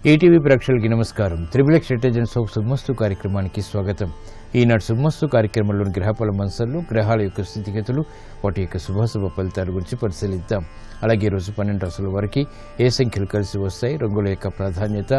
ETV ప్రేక్షకులకి నమస్కారం. Triple intelligence of శుభమస్తు కార్యక్రమానికి స్వాగతం. ఈనాడు శుభమస్తు కార్యక్రమంలోని గ్రహఫల మంచంలో గ్రహాల యొక్క స్థితిగతులు, వాటి యొక్క శుభాశుభ ఫలితాల గురించి పరిశీలిద్దాం. అలాగే ఈరోజు 12 రాశుల వారికి ఏ సంఖ్యలు కలిసి వస్తాయి, రంగుల యొక్క ప్రాధాన్యత,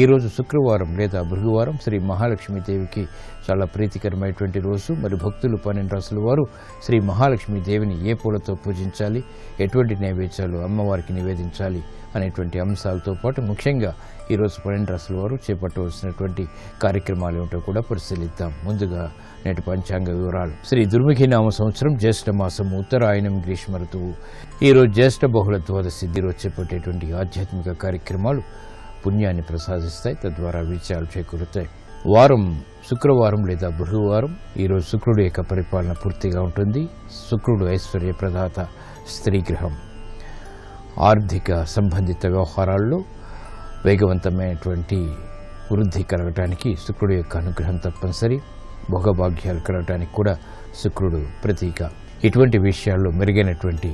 ఈరోజు శుక్రవారం లేదా భృగువారం శ్రీ మహాలక్ష్మీదేవికి చాలా ప్రీతికరమైనటువంటి రోజు. మరి భక్తులు 12 రాశుల వారు శ్రీ మహాలక్ష్మీదేవిని ఏ పూలతో పూజించాలి, ఎటువంటి నైవేద్యాలు అమ్మవారికి నివేదించాలి అనేటువంటి అంశాలతో పాటు ముఖ్యంగా ఈరోజు 12 రాశుల వారు చేపట్టవలసినటువంటి కార్యక్రమాలు ఏమిటో కూడా పరిశీలిద్దాం. ముందుగా నేటి పంచాంగ వివరాలు. శ్రీ దుర్ముఖి నామ సంవత్సరం జ్యేష్ఠ మాసం, ఉత్తరాయణం, గ్రీష్మ ఋతువు. ఈరోజు జ్యేష్ఠ బహుళ ద్వాదశి. ఈరోజు చేపట్టేటువంటి ఆధ్యాత్మిక కార్యక్రమాలు పుణ్యాన్ని ప్రసాదిస్తాయి, తద్వారా విజయాలు చేకూరుతాయి. వారం శుక్రవారం లేదా భృగువారం. ఈరోజు శుక్రుడు యొక్క పరిపాలన పూర్తిగా ఉంటుంది. శుక్రుడు ఐశ్వర్య ప్రదాత, స్త్రీగ్రహం. ఆర్థిక సంబంధిత వ్యవహారాల్లో వేగవంతమైనటువంటి వృద్ధి కలగటానికి శుక్రుడు యొక్క అనుగ్రహం తప్పనిసరి. భోగభాగ్యాలు కలగటానికి కూడా శుక్రుడు ప్రతీక. ఇటువంటి విషయాల్లో మెరుగైనటువంటి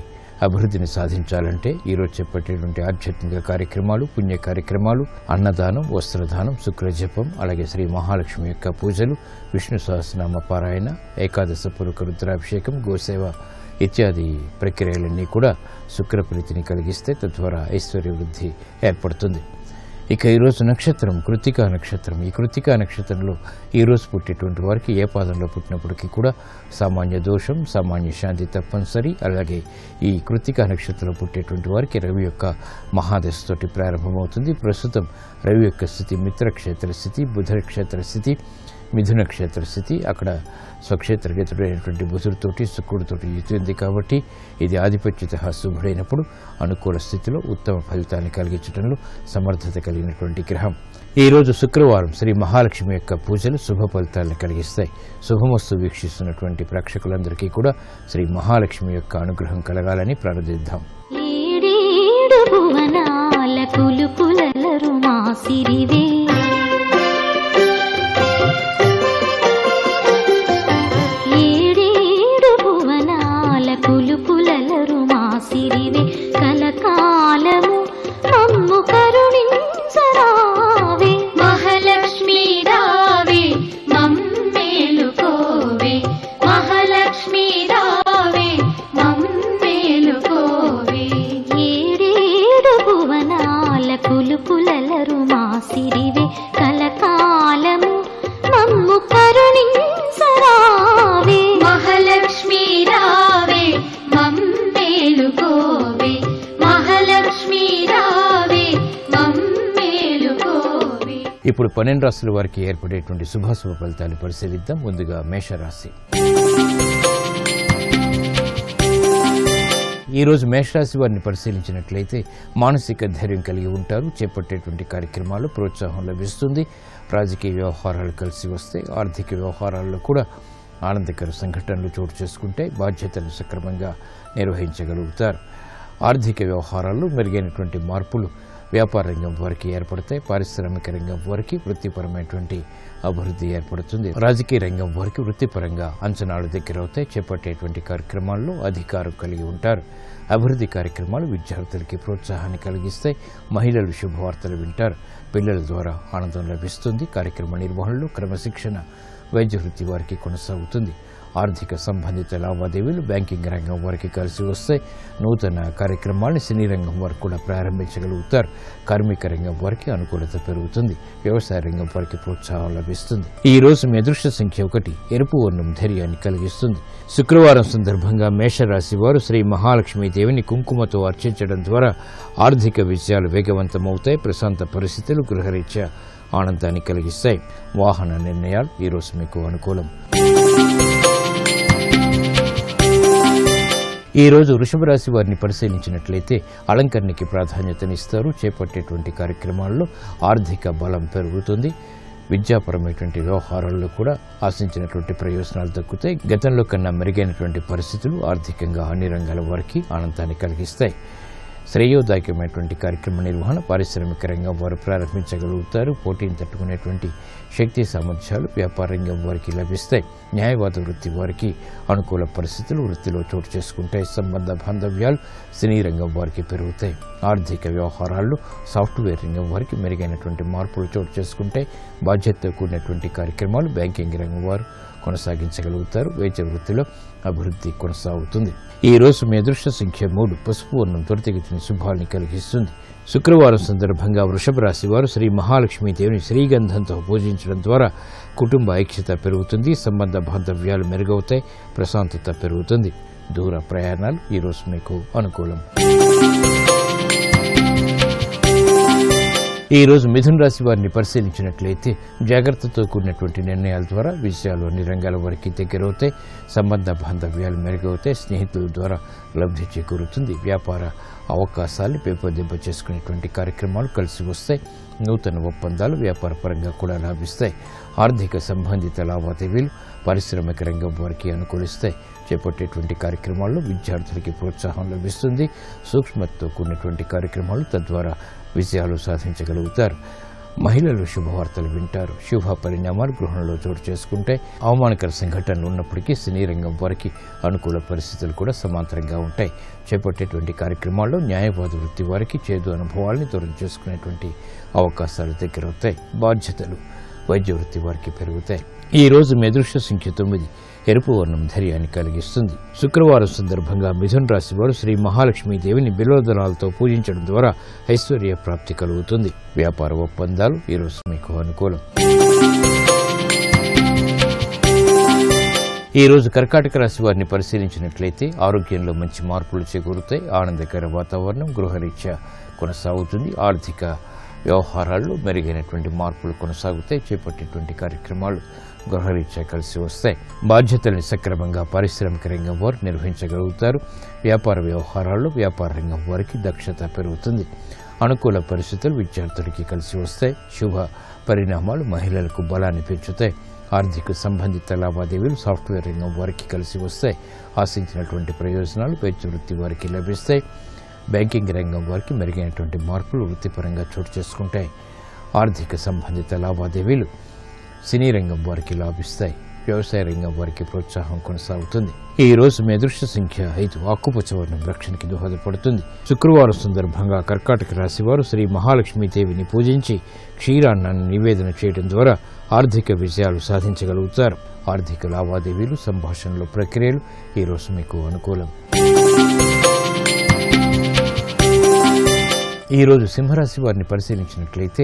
అభివృద్ధిని సాధించాలంటే ఈరోజు చేపట్టేటువంటి ఆధ్యాత్మిక కార్యక్రమాలు, పుణ్య కార్యక్రమాలు, అన్నదానం, వస్త్రదానం, శుక్రజపం, అలాగే శ్రీ మహాలక్ష్మి యొక్క పూజలు, విష్ణు సహస్రనామ పారాయణ, ఏకాదశ పూర్వక రుద్రాభిషేకం, గోసేవ ఇత్యాది ప్రక్రియలన్నీ కూడా శుక్రప్రీతిని కలిగిస్తే తద్వారా ఐశ్వర్య వృద్ధి ఏర్పడుతుంది. ఇక ఈరోజు నక్షత్రం కృత్తికా నక్షత్రం. ఈ కృత్తికా నక్షత్రంలో ఈరోజు పుట్టేటువంటి వారికి ఏ పాదంలో పుట్టినప్పటికీ కూడా సామాన్య దోషం, సామాన్య శాంతి తప్పనిసరి. అలాగే ఈ కృత్తికా నక్షత్రంలో పుట్టేటువంటి వారికి రవి యొక్క మహాదశతోటి ప్రారంభమవుతుంది. ప్రస్తుతం రవి యొక్క స్థితి మిత్రక్షేత్ర స్థితి, బుధ క్షేత్ర స్థితి, మిథున క్షేత్ర స్థితి. అక్కడ స్వక్షేత్రగతుడైనటువంటి బుధుడితోటి శుక్రుడితోటి యుతుంది కాబట్టి ఇది ఆధిపత్యత శుభుడైనప్పుడు అనుకూల స్థితిలో ఉత్తమ ఫలితాన్ని కలిగించడంలో సమర్థత కలిగినటువంటి గ్రహం. ఈరోజు శుక్రవారం శ్రీ మహాలక్ష్మి యొక్క పూజలు శుభ ఫలితాలను కలిగిస్తాయి. శుభమస్తు వీక్షిస్తున్నటువంటి ప్రేక్షకులందరికీ కూడా శ్రీ మహాలక్ష్మి యొక్క అనుగ్రహం కలగాలని ప్రార్థిద్దాం. కలకాలము మమ్ము కరుణించరావే, మహాలక్ష్మీ రావే మమ్మేలుకోవే, మహాలక్ష్మీ రావే మమ్మేలుకోవే. ఏడేడు భువనాల కులుకులలరు మా సిరివే, కలకాలము మమ్ము కరుణించరావే, మహాలక్ష్మీ రావే మమ్మేలుకోవే, మహాలక్ష్మీ రావే మమ్మేలుకోవే. ఇప్పుడు 12 రాశుల వారికి ఏర్పడేటువంటి శుభాశుభ ఫలితాలు పరిశీలిద్దాం. ముందుగా మేషరాశి. ఈరోజు మేషరాశి వారిని పరిశీలించినట్లయితే మానసిక ధైర్యం కలిగి ఉంటారు. చేపట్టేటువంటి కార్యక్రమాలు ప్రోత్సాహం లభిస్తుంది. రాజకీయ వ్యవహారాలు కలిసి వస్తే, ఆర్థిక వ్యవహారాల్లో కూడా ఆనందకర సంఘటనలు చోటు చేసుకుంటే బాధ్యతలు సక్రమంగా నిర్వహించగలుగుతారు. ఆర్థిక వ్యవహారాల్లో మెరుగైనటువంటి మార్పులు వ్యాపార రంగం వారికి ఏర్పడతాయి. పారిశ్రామిక రంగం వారికి వృత్తిపరమైనటువంటి అభివృద్ధి ఏర్పడుతుంది. రాజకీయ రంగం వారికి వృత్తిపరంగా అంచనాలు దగ్గరవుతాయి. చేపట్టేటువంటి కార్యక్రమాల్లో అధికారం కలిగి ఉంటారు. అభివృద్ధి కార్యక్రమాలు విద్యార్థులకి ప్రోత్సాహాన్ని కలిగిస్తాయి. మహిళలు శుభవార్తలు వింటారు. పిల్లల ద్వారా ఆనందం లభిస్తుంది. కార్యక్రమ నిర్వహణలో క్రమశిక్షణ వైద్య వృత్తి వారికి కొనసాగుతుంది. ఆర్థిక సంబంధిత లావాదేవీలు బ్యాంకింగ్ రంగం వారికి కలిసి వస్తాయి. నూతన కార్యక్రమాలను సినీ రంగం వారికి కూడా ప్రారంభించగలుగుతారు. కార్మిక రంగం వారికి అనుకూలత పెరుగుతుంది. వ్యవసాయ రంగం వారికి ప్రోత్సాహం లభిస్తుంది. ఈ రోజు మీ అదృష్ట సంఖ్య 1. ఎరుపు వర్ణం ధైర్యాన్ని కలిగిస్తుంది. శుక్రవారం సందర్భంగా మేషరాశి వారు శ్రీ మహాలక్ష్మీదేవిని కుంకుమతో అర్చించడం ద్వారా ఆర్థిక విజయాలు వేగవంతమవుతాయి. ప్రశాంత పరిస్థితులు గృహరీత్యా ఆనందాన్ని కలిగిస్తాయి. వాహన నిర్ణయాలు ఈరోజు మీకు అనుకూలం. ఈరోజు వృషభ రాశి వారిని పరిశీలించినట్లయితే అలంకరణకి ప్రాధాన్యతనిస్తారు. చేపట్టేటువంటి కార్యక్రమాల్లో ఆర్థిక బలం పెరుగుతుంది. విద్యాపరమైనటువంటి వ్యవహారాల్లో కూడా ఆశించినటువంటి ప్రయోజనాలు దక్కుతాయి. గతంలో కన్నా మెరుగైనటువంటి పరిస్థితులు ఆర్థికంగా అన్ని రంగాల వారికి ఆనందాన్ని కలిగిస్తాయి. శ్రేయోదాయకమైనటువంటి కార్యక్రమ నిర్వహణ పారిశ్రామిక రంగం వారు ప్రారంభించగలుగుతారు. పోటీని తట్టుకునేటువంటి శక్తి సామర్థ్యాలు వ్యాపార రంగం వారికి లభిస్తాయి. న్యాయవాద వృత్తి వారికి అనుకూల పరిస్థితులు వృత్తిలో చోటు చేసుకుంటాయి. సంబంధ బాంధవ్యాలు సినీ రంగం వారికి పెరుగుతాయి. ఆర్థిక వ్యవహారాల్లో సాఫ్ట్వేర్ రంగం వారికి మెరుగైనటువంటి మార్పులు చోటు చేసుకుంటాయి. బాధ్యతతో కూడినటువంటి కార్యక్రమాలు బ్యాంకింగ్ రంగం వారు కొనసాగించగలుగుతారు. వైద్య వృత్తిలో అభివృద్ధి కొనసాగుతుంది. ఈ రోజు మీ అదృష్ట సంఖ్య 3. పసుపు వర్ణం త్వరితగతిని శుభాల్ని కలిగిస్తుంది. శుక్రవారం సందర్భంగా వృషభ రాశి వారు శ్రీ మహాలక్ష్మీదేవిని శ్రీగంధంతో పూజించడం ద్వారా కుటుంబ ఐక్యత పెరుగుతుంది. సంబంధ బాంధవ్యాలు మెరుగవుతాయి. ప్రశాంతత పెరుగుతుంది. దూర ప్రయాణాలు ఈ రోజు మీకు అనుకూలం. ఈ రోజు మిథున రాశి వారిని పరిశీలించినట్లయితే జాగ్రత్తతో కూడినటువంటి నిర్ణయాల ద్వారా విషయాలు అన్ని రంగాల వారికి దగ్గరవుతాయి. సంబంధ బాంధవ్యాలు మెరుగవుతాయి. స్నేహితుల ద్వారా లబ్ధి చేకూరుతుంది. వ్యాపార అవకాశాలు పెంపొందింప చేసుకునేటువంటి కార్యక్రమాలు కలిసి వస్తాయి. నూతన ఒప్పందాలు వ్యాపార పరంగా కూడా లాభిస్తాయి. ఆర్థిక సంబంధిత లావాదేవీలు పారిశ్రామిక రంగం వారికి అనుకూలిస్తాయి. చేపట్టేటువంటి కార్యక్రమాల్లో విద్యార్థులకి ప్రోత్సాహం లభిస్తుంది. సూక్ష్మతతో కూడినటువంటి కార్యక్రమాలు తద్వారా విజయాలు సాధించగలుగుతారు. మహిళలు శుభవార్తలు వింటారు. శుభ పరిణామాలు గృహంలో చోటు చేసుకుంటాయి. అవమానకర సంఘటనలు ఉన్నప్పటికీ సినీ రంగం వారికి అనుకూల పరిస్థితులు కూడా సమాంతరంగా ఉంటాయి. చేపట్టేటువంటి కార్యక్రమాల్లో న్యాయవాద వృత్తి వారికి చేదు అనుభవాల్ని దూరం చేసుకునేటువంటి అవకాశాలు దగ్గరవుతాయి. బాధ్యతలు వైద్య వృత్తి వారికి పెరుగుతాయి. ఈ రోజు మీ అదృష్ట సంఖ్య 9. ఎరుపు వర్ణం ధైర్యాన్ని కలిగిస్తుంది. శుక్రవారం సందర్భంగా మిథున రాశి వారు శ్రీ మహాలక్ష్మీదేవిని బిల్వదళాలతో పూజించడం ద్వారా ఐశ్వర్య ప్రాప్తి కలుగుతుంది. వ్యాపార ఒప్పందాలు ఈ రోజు మీకు అనుకూలం. ఈ రోజు కర్కాటక రాశి వారిని పరిశీలించినట్లయితే ఆరోగ్యంలో మంచి మార్పులు చేకూరుతాయి. ఆనందకర వాతావరణం గృహరీత్యా కొనసాగుతుంది. ఆర్థిక వ్యవహారాల్లో మెరుగైనటువంటి మార్పులు కొనసాగుతాయి. చేపట్టేటువంటి కార్యక్రమాలు గృహరీత్యా కలిసి వస్తాయి. బాధ్యతల్ని సక్రమంగా పారిశ్రామిక రంగం వారు నిర్వహించగలుగుతారు. వ్యాపార వ్యవహారాల్లో వ్యాపార రంగం వారికి దక్షత పెరుగుతుంది. అనుకూల పరిస్థితులు విద్యార్థులకి కలిసి వస్తాయి. శుభ పరిణామాలు మహిళలకు బలాన్ని పెంచుతాయి. ఆర్థిక సంబంధిత లావాదేవీలు సాఫ్ట్వేర్ రంగం వారికి కలిసి వస్తాయి. ఆశించినటువంటి ప్రయోజనాలు వైద్య వృత్తి వారికి లభిస్తాయి. బ్యాంకింగ్ రంగం వారికి మెరుగైనటువంటి మార్పులు వృత్తిపరంగా చోటు చేసుకుంటాయి. ఆర్థిక సంబంధిత లావాదేవీలు సినీ రంగం వారికి లాభిస్తాయి. వ్యవసాయ రంగం వారికి ప్రోత్సాహం కొనసాగుతుంది. ఈ రోజు మీ అదృష్ట సంఖ్య 5. ఆకుపచ్చ వర్ణం రక్షణకి దోహదపడుతుంది. శుక్రవారం సందర్భంగా కర్కాటక రాశి వారు శ్రీ మహాలక్ష్మీదేవిని పూజించి క్షీరాన్నాన్ని నివేదన చేయడం ద్వారా ఆర్థిక విజయాలు సాధించగలుగుతారు. ఆర్థిక లావాదేవీలు సంభాషణలో ప్రక్రియలు ఈ రోజు మీకు అనుకూలం. ఈ రోజు సింహరాశి వారిని పరిశీలించినట్లయితే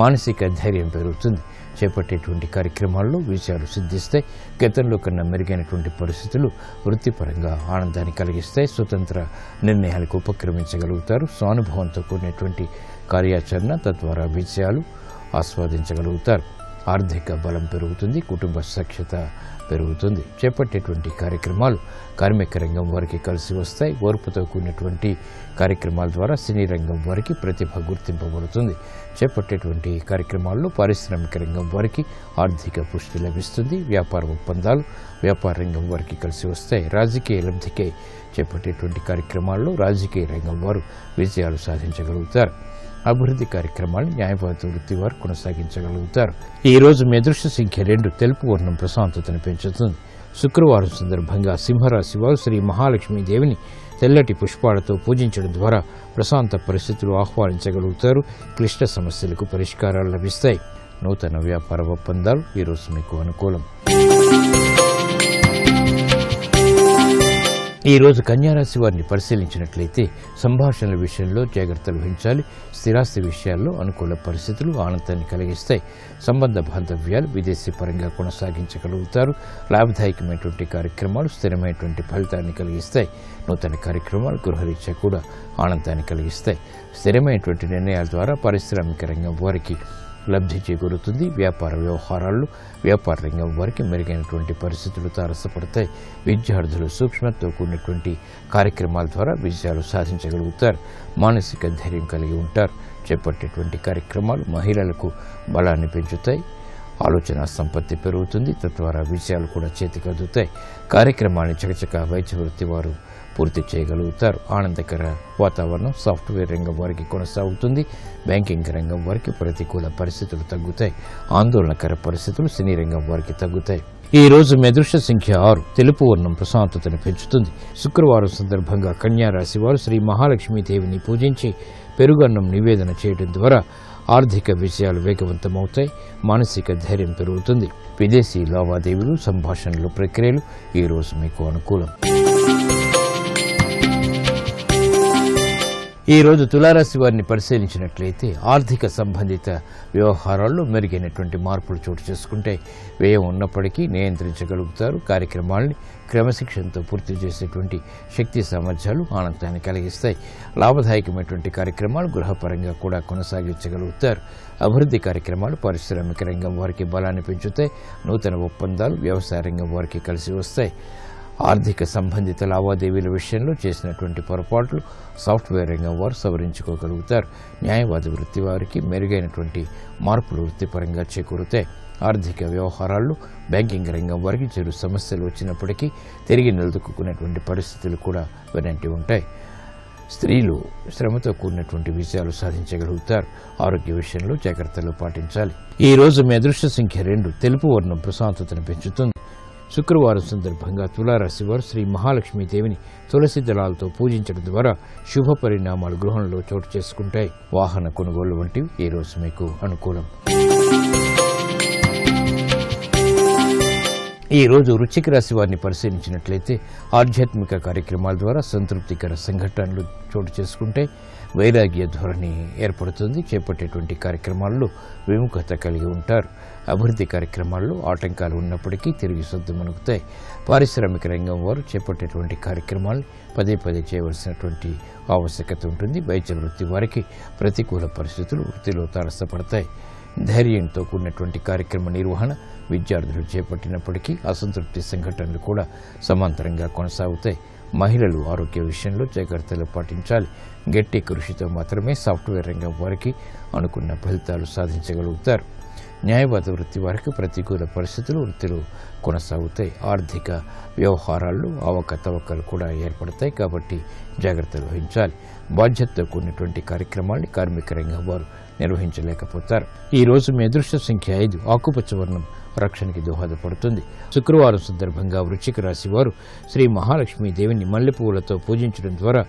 మానసిక ధైర్యం పెరుగుతుంది. చేపట్టేటువంటి కార్యక్రమాల్లో విజయాలు సిద్ధిస్తాయి. గతంలో కన్నా మెరుగైనటువంటి పరిస్థితులు వృత్తిపరంగా ఆనందాన్ని కలిగిస్తాయి. స్వతంత్ర నిర్ణయాలకు ఉపక్రమించగలుగుతారు. స్వానుభవంతో కూడినటువంటి కార్యాచరణ తద్వారా విజయాలు ఆస్వాదించగలుగుతారు. ఆర్థిక బలం పెరుగుతుంది. కుటుంబ సఖ్యత పెరుగుతుంది. చేపట్టేటువంటి కార్యక్రమాలు కార్మిక రంగం వారికి కలిసి వస్తాయి. ఓర్పుతో కూడినటువంటి కార్యక్రమాల ద్వారా సినీ రంగం వారికి ప్రతిభ గుర్తింపబడుతుంది. చేపట్టేటువంటి కార్యక్రమాల్లో పారిశ్రామిక రంగం వారికి ఆర్థిక పుష్టి లభిస్తుంది. వ్యాపార ఒప్పందాలు వ్యాపార రంగం వారికి కలిసి వస్తాయి. రాజకీయ లబ్ధికై చేపట్టేటువంటి కార్యక్రమాల్లో రాజకీయ రంగం వారు విజయాలు సాధించగలుగుతారు. అభివృద్ధి కార్యక్రమాన్ని న్యాయవాద వృత్తి వారు కొనసాగించగలుగుతారు. ఈ రోజు మీ అదృష్ట సంఖ్య 2. తెలుపు వర్ణం ప్రశాంతతను పెంచుతుంది. శుక్రవారం సందర్భంగా సింహరాశి వారు శ్రీ మహాలక్ష్మీదేవిని తెల్లటి పుష్పాలతో పూజించడం ద్వారా ప్రశాంత పరిస్థితులు ఆహ్వానించగలుగుతారు. క్లిష్ట సమస్యలకు పరిష్కారాలు లభిస్తాయి. నూతన వ్యాపార ఒప్పందాలు ఈ రోజు మీకు అనుకూలం. ఈ రోజు కన్యారాశి వారిని పరిశీలించినట్లయితే సంభాషణల విషయంలో జాగ్రత్తలు వహించాలి. స్థిరాస్తి విషయాల్లో అనుకూల పరిస్థితులు ఆనందాన్ని కలిగిస్తాయి. సంబంధ బాంధవ్యాలు విదేశీ పరంగా కొనసాగించగలుగుతారు. లాభదాయకమైనటువంటి కార్యక్రమాలు స్థిరమైనటువంటి ఫలితాన్ని కలిగిస్తాయి. నూతన కార్యక్రమాలు గృహరీత్యా కూడా ఆనందాన్ని కలిగిస్తాయి. స్థిరమైనటువంటి నిర్ణయాల ద్వారా పారిశ్రామిక రంగం వారికి లబ్ధి చేకూరుతుంది. వ్యాపార వ్యవహారాల్లో వ్యాపార రంగం వారికి మెరుగైనటువంటి పరిస్థితులు తారసపడతాయి. విద్యార్థులు సూక్ష్మతో కూడినటువంటి కార్యక్రమాల ద్వారా విజయాలు సాధించగలుగుతారు. మానసిక ధైర్యం కలిగి ఉంటారు. చేపట్టేటువంటి కార్యక్రమాలు మహిళలకు బలాన్ని పెంచుతాయి. ఆలోచన సంపత్తి పెరుగుతుంది. తద్వారా విజయాలు కూడా చేతికి అందుతాయి. కార్యక్రమాన్ని చకచక వైద్య వృత్తి వారు పూర్తి చేయగలుగుతారు. ఆనందకర వాతావరణం సాఫ్ట్వేర్ రంగం వారికి కొనసాగుతుంది. బ్యాంకింగ్ రంగం వారికి ప్రతికూల పరిస్థితులు తగ్గుతాయి. ఆందోళనకర పరిస్థితులు సినీ రంగం వారికి తగ్గుతాయి. ఈ రోజు మీ అదృష్ట సంఖ్య 6. తెలుపు వర్ణం ప్రశాంతతను పెంచుతుంది. శుక్రవారం సందర్భంగా కన్యా రాశి వారు శ్రీ మహాలక్ష్మీదేవిని పూజించి పెరుగన్నం నివేదన చేయడం ద్వారా ఆర్థిక విషయాలు వేగవంతమవుతాయి. మానసిక ధైర్యం పెరుగుతుంది. విదేశీ లావాదేవీలు, సంభాషణలు, ప్రక్రియలు ఈ రోజు మీకు అనుకూలం. ఈ రోజు తులారాశి వారిని పరిశీలించినట్లయితే ఆర్థిక సంబంధిత వ్యవహారాల్లో మెరుగైనటువంటి మార్పులు చోటు చేసుకుంటే వ్యయం ఉన్నప్పటికీ నియంత్రించగలుగుతారు. కార్యక్రమాల్ని క్రమశిక్షణతో పూర్తి చేసేటువంటి శక్తి సామర్థ్యాలు ఆనందాన్ని కలిగిస్తాయి. లాభదాయకమైనటువంటి కార్యక్రమాలు గృహపరంగా కూడా కొనసాగించగలుగుతారు. అభివృద్ధి కార్యక్రమాలు పారిశ్రామిక రంగం వారికి బలాన్ని పెంచుతాయి. నూతన ఒప్పందాలు వ్యవసాయ రంగం వారికి కలిసి వస్తాయి. ఆర్థిక సంబంధిత లావాదేవీల విషయంలో చేసినటువంటి పొరపాట్లు సాఫ్ట్వేర్ రంగం వారు సవరించుకోగలుగుతారు. న్యాయవాద వృత్తి వారికి మెరుగైనటువంటి మార్పులు వృత్తిపరంగా చేకూరుతాయి. ఆర్థిక వ్యవహారాల్లో బ్యాంకింగ్ రంగం వారికి చిరు సమస్యలు వచ్చినప్పటికీ తిరిగి నిలదొక్కునేటువంటి పరిస్థితులు కూడా వెనంటి ఉంటాయి. స్త్రీలు శ్రమతో కూడినటువంటి విజయాలు సాధించగలుగుతారు. ఆరోగ్య విషయంలో జాగ్రత్తలు పాటించాలి. ఈ రోజు మీ అదృష్ట సంఖ్య 2. తెలుపు వర్ణం ప్రశాంతతను పెంచుతుంది. శుక్రవారం సందర్భంగా తులారాశి వారు శ్రీ మహాలక్ష్మీదేవిని తులసి దళాలతో పూజించడం ద్వారా శుభ పరిణామాలు గృహంలో చోటు చేసుకుంటాయి. వాహన కొనుగోలు వంటివి ఈ రోజు మీకు అనుకూలం. ఈ రోజు వృశ్చిక రాశి వారిని పరిశీలించినట్లయితే ఆధ్యాత్మిక కార్యక్రమాల ద్వారా సంతృప్తికర సంఘటనలు చోటు చేసుకుంటే వైరాగ్య ధోరణి ఏర్పడుతుంది. చేపట్టేటువంటి కార్యక్రమాల్లో విముఖత కలిగి ఉంటారు. అభివృద్ధి కార్యక్రమాల్లో ఆటంకాలు ఉన్నప్పటికీ తిరిగి సద్దుమణుగుతాయి. పారిశ్రామిక రంగం వారు చేపట్టేటువంటి కార్యక్రమాలు పదే చేయవలసినటువంటి ఆవశ్యకత ఉంటుంది. వైద్య వృత్తి వారికి ప్రతికూల పరిస్థితులు వృత్తిలో తారసపడతాయి. ధైర్యంతో కూడినటువంటి కార్యక్రమ నిర్వహణ విద్యార్థులు చేపట్టినప్పటికీ అసంతృప్తి సంఘటనలు కూడా సమాంతరంగా కొనసాగుతాయి. మహిళలు ఆరోగ్య విషయంలో జాగ్రత్తలు పాటించాలి. గట్టి కృషితో మాత్రమే సాఫ్ట్వేర్ రంగం వారికి అనుకున్న ఫలితాలు సాధించగలుగుతారు. న్యాయవాద వృత్తి వారికి ప్రతికూల పరిస్థితులు వృత్తిలో కొనసాగుతాయి. ఆర్థిక వ్యవహారాల్లో అవకతవకలు కూడా ఏర్పడతాయి కాబట్టి జాగ్రత్తలు వహించాలి. బాధ్యతతో కూడినటువంటి కార్యక్రమాల్ని కార్మిక రంగం వారు నిర్వహించలేకపోతారు. ఈ రోజు మీ అదృష్ట సంఖ్య 5. ఆకుపచ్చ వర్ణం రక్షణకి దోహదపడుతుంది. శుక్రవారం సందర్భంగా వృశ్చిక రాశి వారు శ్రీ మహాలక్ష్మీదేవిని మల్లెపువ్వులతో పూజించడం ద్వారా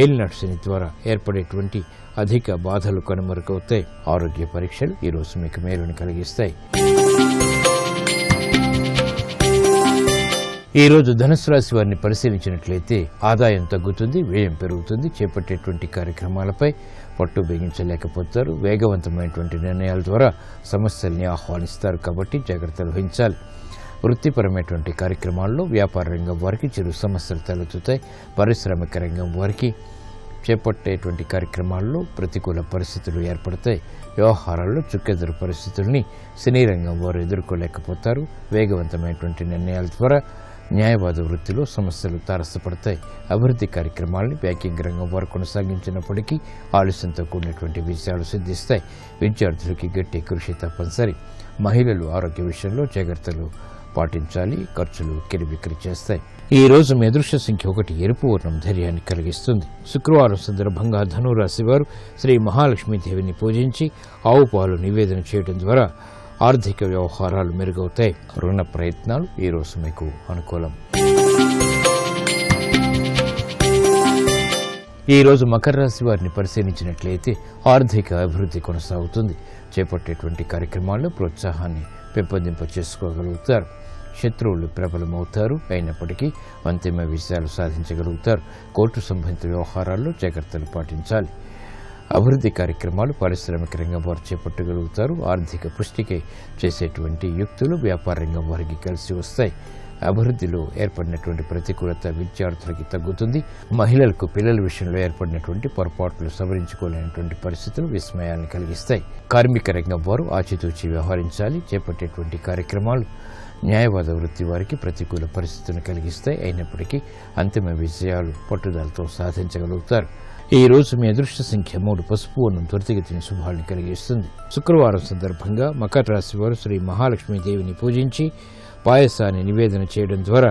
ఏలినాటి శని ద్వారా ఏర్పడేటువంటి అధిక బాధలు కనుమరుగవుతాయి. ఆరోగ్య పరీక్షలు ఈ రోజు మీకు మేలుని కలిగిస్తాయి. ఈ రోజు ధనుసు రాశి వారిని పరిశీలించినట్లయితే ఆదాయం తగ్గుతుంది, వ్యయం పెరుగుతుంది. చేపట్టేటువంటి కార్యక్రమాలపై పట్టు బిగించలేకపోతారు. వేగవంతమైనటువంటి నిర్ణయాల ద్వారా సమస్యల్ని ఆహ్వానిస్తారు కాబట్టి జాగ్రత్తలు వహించాలి. వృత్తిపరమైనటువంటి కార్యక్రమాల్లో వ్యాపార రంగం వారికి చిరు సమస్యలు తలెత్తుతాయి. పారిశ్రామిక రంగం వారికి చేపట్టేటువంటి కార్యక్రమాల్లో ప్రతికూల పరిస్థితులు ఏర్పడతాయి. వ్యవహారాల్లో చుక్కెదురు పరిస్థితుల్ని సినీ రంగం వారు ఎదుర్కోలేకపోతారు. వేగవంతమైనటువంటి నిర్ణయాల ద్వారా న్యాయవాద వృత్తిలో సమస్యలు తారసపడతాయి. అభివృద్ధి కార్యక్రమాల్ని బ్యాంకింగ్ రంగం వారు కొనసాగించినప్పటికీ ఆలస్యంతో కూడినటువంటి విజయాలు సిద్ధిస్తాయి. విద్యార్థులకి గట్టి కృషి తప్పనిసరి. మహిళలు ఆరోగ్య విషయంలో జాగ్రత్తలు పాటించాలి. ఖర్చులు కిరిబిక్కిరి చేస్తాయి. ఈ రోజు మీ అదృష్ట సంఖ్య 1. ఎరుపు వర్ణం ధైర్యాన్ని కలిగిస్తుంది. శుక్రవారం సందర్భంగా ధనురాశి వారు శ్రీ మహాలక్ష్మీదేవిని పూజించి ఆవు పాలు నివేదన చేయడం ద్వారా ఆర్థిక వ్యవహారాలు మెరుగవుతాయి. రుణ ప్రయత్నాలు ఈ రోజు మీకు అనుకూలం. ఈ రోజు మకర రాశి వారిని పరిశీలించినట్లయితే ఆర్థిక అభివృద్ధి కొనసాగుతుంది. చేపట్టేటువంటి కార్యక్రమాల్లో ప్రోత్సాహాన్ని పెంపొందింప చేసుకోగలుగుతారు. శత్రువులు ప్రబలమవుతారు. అయినప్పటికీ అంతిమ విజయాలు సాధించగలుగుతారు. కోర్టు సంబంధిత వ్యవహారాల్లో జాగ్రత్తలు పాటించాలి. అభివృద్ధి కార్యక్రమాలు పారిశ్రామిక రంగం వారు చేపట్టగలుగుతారు. ఆర్థిక పుష్టికి చేసేటువంటి యుక్తులు వ్యాపార రంగం వారికి కలిసి వస్తాయి. అభివృద్ధిలో ఏర్పడినటువంటి ప్రతికూలత విద్యార్థులకి తగ్గుతుంది. మహిళలకు పిల్లల విషయంలో ఏర్పడినటువంటి పొరపాట్లు సవరించుకోలేనటువంటి పరిస్థితులు విస్మయాన్ని కలిగిస్తాయి. కార్మిక రంగం వారు ఆచితూచి వ్యవహరించాలి. చేపట్టేటువంటి కార్యక్రమాలు న్యాయవాద వృత్తి వారికి ప్రతికూల పరిస్థితులను కలిగిస్తాయి. అయినప్పటికీ అంతిమ విజయాలు పట్టుదలతో సాధించగలుగుతారు. ఈ రోజు మీ అదృష్ట సంఖ్య 3. పసుపు వర్ణం త్వరితగతిన శుభాలను కలిగిస్తుంది. శుక్రవారం సందర్భంగా మకర రాశి వారు శ్రీ మహాలక్ష్మీదేవిని పూజించి పాయసాన్ని నివేదన చేయడం ద్వారా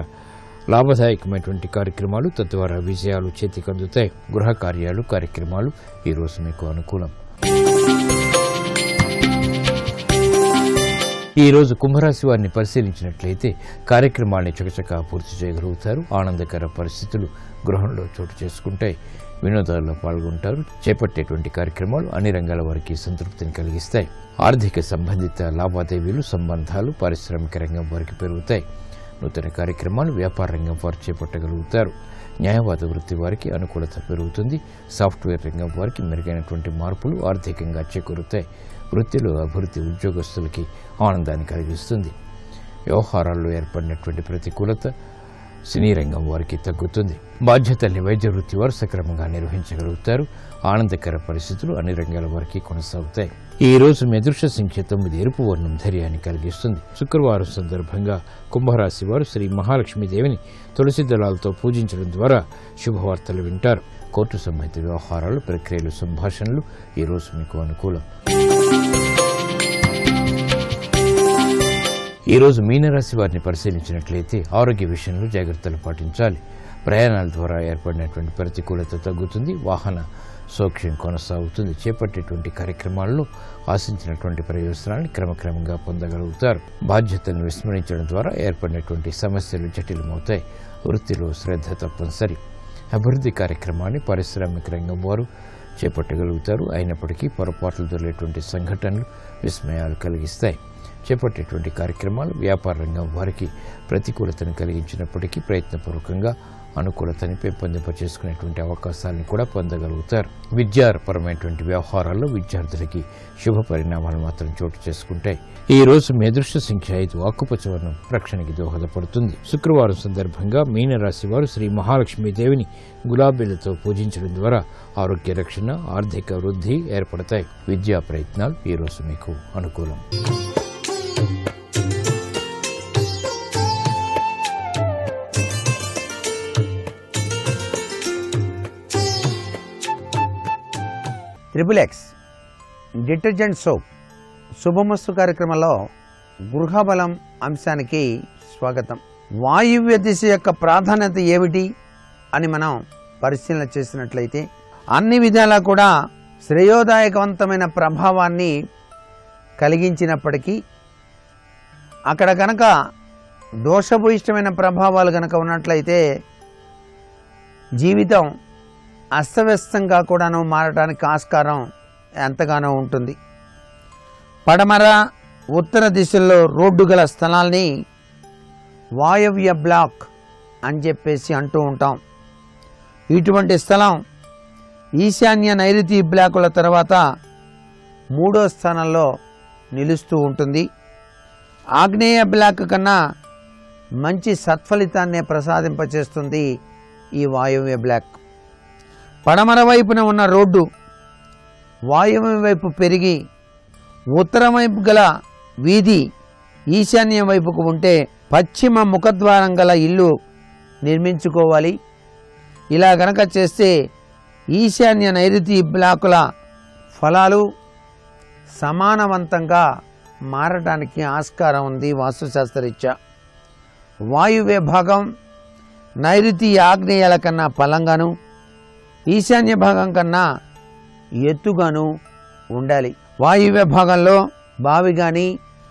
లాభదాయకమైనటువంటి కార్యక్రమాలు, తద్వారా విజయాలు చేతికి అందుతాయి. గృహ కార్యాలు, కార్యక్రమాలు ఈరోజు మీకు అనుకూలం. ఈరోజు కుంభరాశి వారిని పరిశీలించినట్లయితే కార్యక్రమాన్ని చకచకా పూర్తి చేయగలుగుతారు. ఆనందకర పరిస్థితులు గృహంలో చోటు చేసుకుంటాయి. వినోదాల్లో పాల్గొంటారు. చేపట్టేటువంటి కార్యక్రమాలు అన్ని రంగాల వారికి సంతృప్తిని కలిగిస్తాయి. ఆర్థిక సంబంధిత లావాదేవీలు, సంబంధాలు పారిశ్రామిక రంగం వారికి పెరుగుతాయి. నూతన కార్యక్రమాలు వ్యాపార రంగం వారు చేపట్టగలుగుతారు. న్యాయవాద వృత్తి వారికి అనుకూలత పెరుగుతుంది. సాఫ్ట్వేర్ రంగం వారికి మెరుగైనటువంటి మార్పులు ఆర్థికంగా చేకూరుతాయి. వృత్తిలో అభివృద్ధి ఉద్యోగస్తులకి ఆనందాన్ని కలిగిస్తుంది. వ్యవహారాల్లో ఏర్పడినటువంటి ప్రతికూలత సినీ రంగం వారికి తగ్గుతుంది. బాధ్యతల్ని వైద్య వృత్తి వారు సక్రమంగా నిర్వహించగలుగుతారు. ఆనందకర పరిస్థితులు అన్ని రంగాల వారికి కొనసాగుతాయి. ఈ రోజు మీ అదృష్ట సంఖ్య 9, ఎరుపు వర్ణం ధైర్యాన్ని కలిగిస్తుంది. శుక్రవారం సందర్భంగా కుంభరాశి వారు శ్రీ మహాలక్ష్మీదేవిని తులసి దళాలతో పూజించడం ద్వారా శుభవార్తలు వింటారు. కోర్టు సంబంధిత వ్యవహారాలు, ప్రక్రియలు, సంభాషణలు ఈ రోజు మీకు అనుకూలం. ఈ రోజు మీనరాశి వారిని పరిశీలించినట్లయితే ఆరోగ్య విషయంలో జాగ్రత్తలు పాటించాలి. ప్రయాణాల ద్వారా ఏర్పడినటువంటి ప్రతికూలత తగ్గుతుంది. వాహన సౌఖ్యం కొనసాగుతుంది. చేపట్టేటువంటి కార్యక్రమాల్లో ఆశించినటువంటి ప్రయోజనాన్ని క్రమక్రమంగా పొందగలుగుతారు. బాధ్యతలను విస్మరించడం ద్వారా ఏర్పడినటువంటి సమస్యలు జటిలమవుతాయి. వృత్తిలో శ్రద్ధ తప్పనిసరి. అభివృద్ధి కార్యక్రమాన్ని పారిశ్రామిక రంగం వారు చేపట్టగలుగుతారు. అయినప్పటికీ పొరపాట్లు దొరికేటువంటి సంఘటనలు విస్మయాలు కలిగిస్తాయి. చేపట్టేటువంటి కార్యక్రమాలు వ్యాపార రంగం వారికి ప్రతికూలతను కలిగించినప్పటికీ ప్రయత్నపూర్వకంగా అనుకూలతని పెంపొందింపచేసుకునేటువంటి అవకాశాలను కూడా పొందగలుగుతారు. విద్యాపరమైనటువంటి వ్యవహారాల్లో విద్యార్థులకి శుభ పరిణామాలు మాత్రం చోటు చేసుకుంటాయి. ఈ రోజు మీ అదృష్ట సంఖ్య 5, ఆకుపచ్చ వర్ణం రక్షణకి దోహదపడుతుంది. శుక్రవారం సందర్భంగా మీనరాశి వారు శ్రీ మహాలక్ష్మీదేవిని గులాబీలతో పూజించడం ద్వారా ఆరోగ్య రక్షణ, ఆర్థిక వృద్ధి ఏర్పడతాయి. విద్యా ప్రయత్నాలు ఈ రోజు మీకు అనుకూలం. XXX డిటర్జెంట్ సోప్ శుభమస్తు కార్యక్రమంలో గృహబలం అంశానికి స్వాగతం. వాయువ్య దిశ యొక్క ప్రాధాన్యత ఏమిటి అని మనం పరిశీలన చేసినట్లయితే అన్ని విధాలా కూడా శ్రేయోదాయకవంతమైన ప్రభావాన్ని కలిగించినప్పటికీ అక్కడ కనుక దోషభూయిష్టమైన ప్రభావాలు కనుక ఉన్నట్లయితే జీవితం అస్తవ్యస్తంగా కూడాను మారటానికి ఆస్కారం ఎంతగానో ఉంటుంది. పడమర, ఉత్తర దిశల్లో రోడ్డు గల స్థలాల్ని వాయవ్య బ్లాక్ అని చెప్పేసి అంటూ ఉంటాం. ఇటువంటి స్థలం ఈశాన్య నైరుతి బ్లాకుల తర్వాత 3వ స్థానంలో నిలుస్తూ ఉంటుంది. ఆగ్నేయ బ్లాక్ కన్నా మంచి సత్ఫలితాన్నే ప్రసాదింపచేస్తుంది ఈ వాయువ్య బ్లాక్. పడమర వైపున ఉన్న రోడ్డు వాయువ్య వైపు పెరిగి ఉత్తరం వైపు గల వీధి ఈశాన్యం వైపుకు ఉంటే పశ్చిమ ముఖద్వారం గల ఇల్లు నిర్మించుకోవాలి. ఇలా గనక చేస్తే ఈశాన్య నైరుతి బ్లాకుల ఫలాలు సమానవంతంగా మారటానికి ఆస్కారం ఉంది వాస్తుశాస్త్రరీత్యా. వాయువ్య భాగం నైరుతి ఆగ్నేయాల కన్నా పలంగాను, ఈశాన్య భాగం కన్నా ఎత్తుగాను ఉండాలి. వాయువ్య భాగంలో బావి కానీ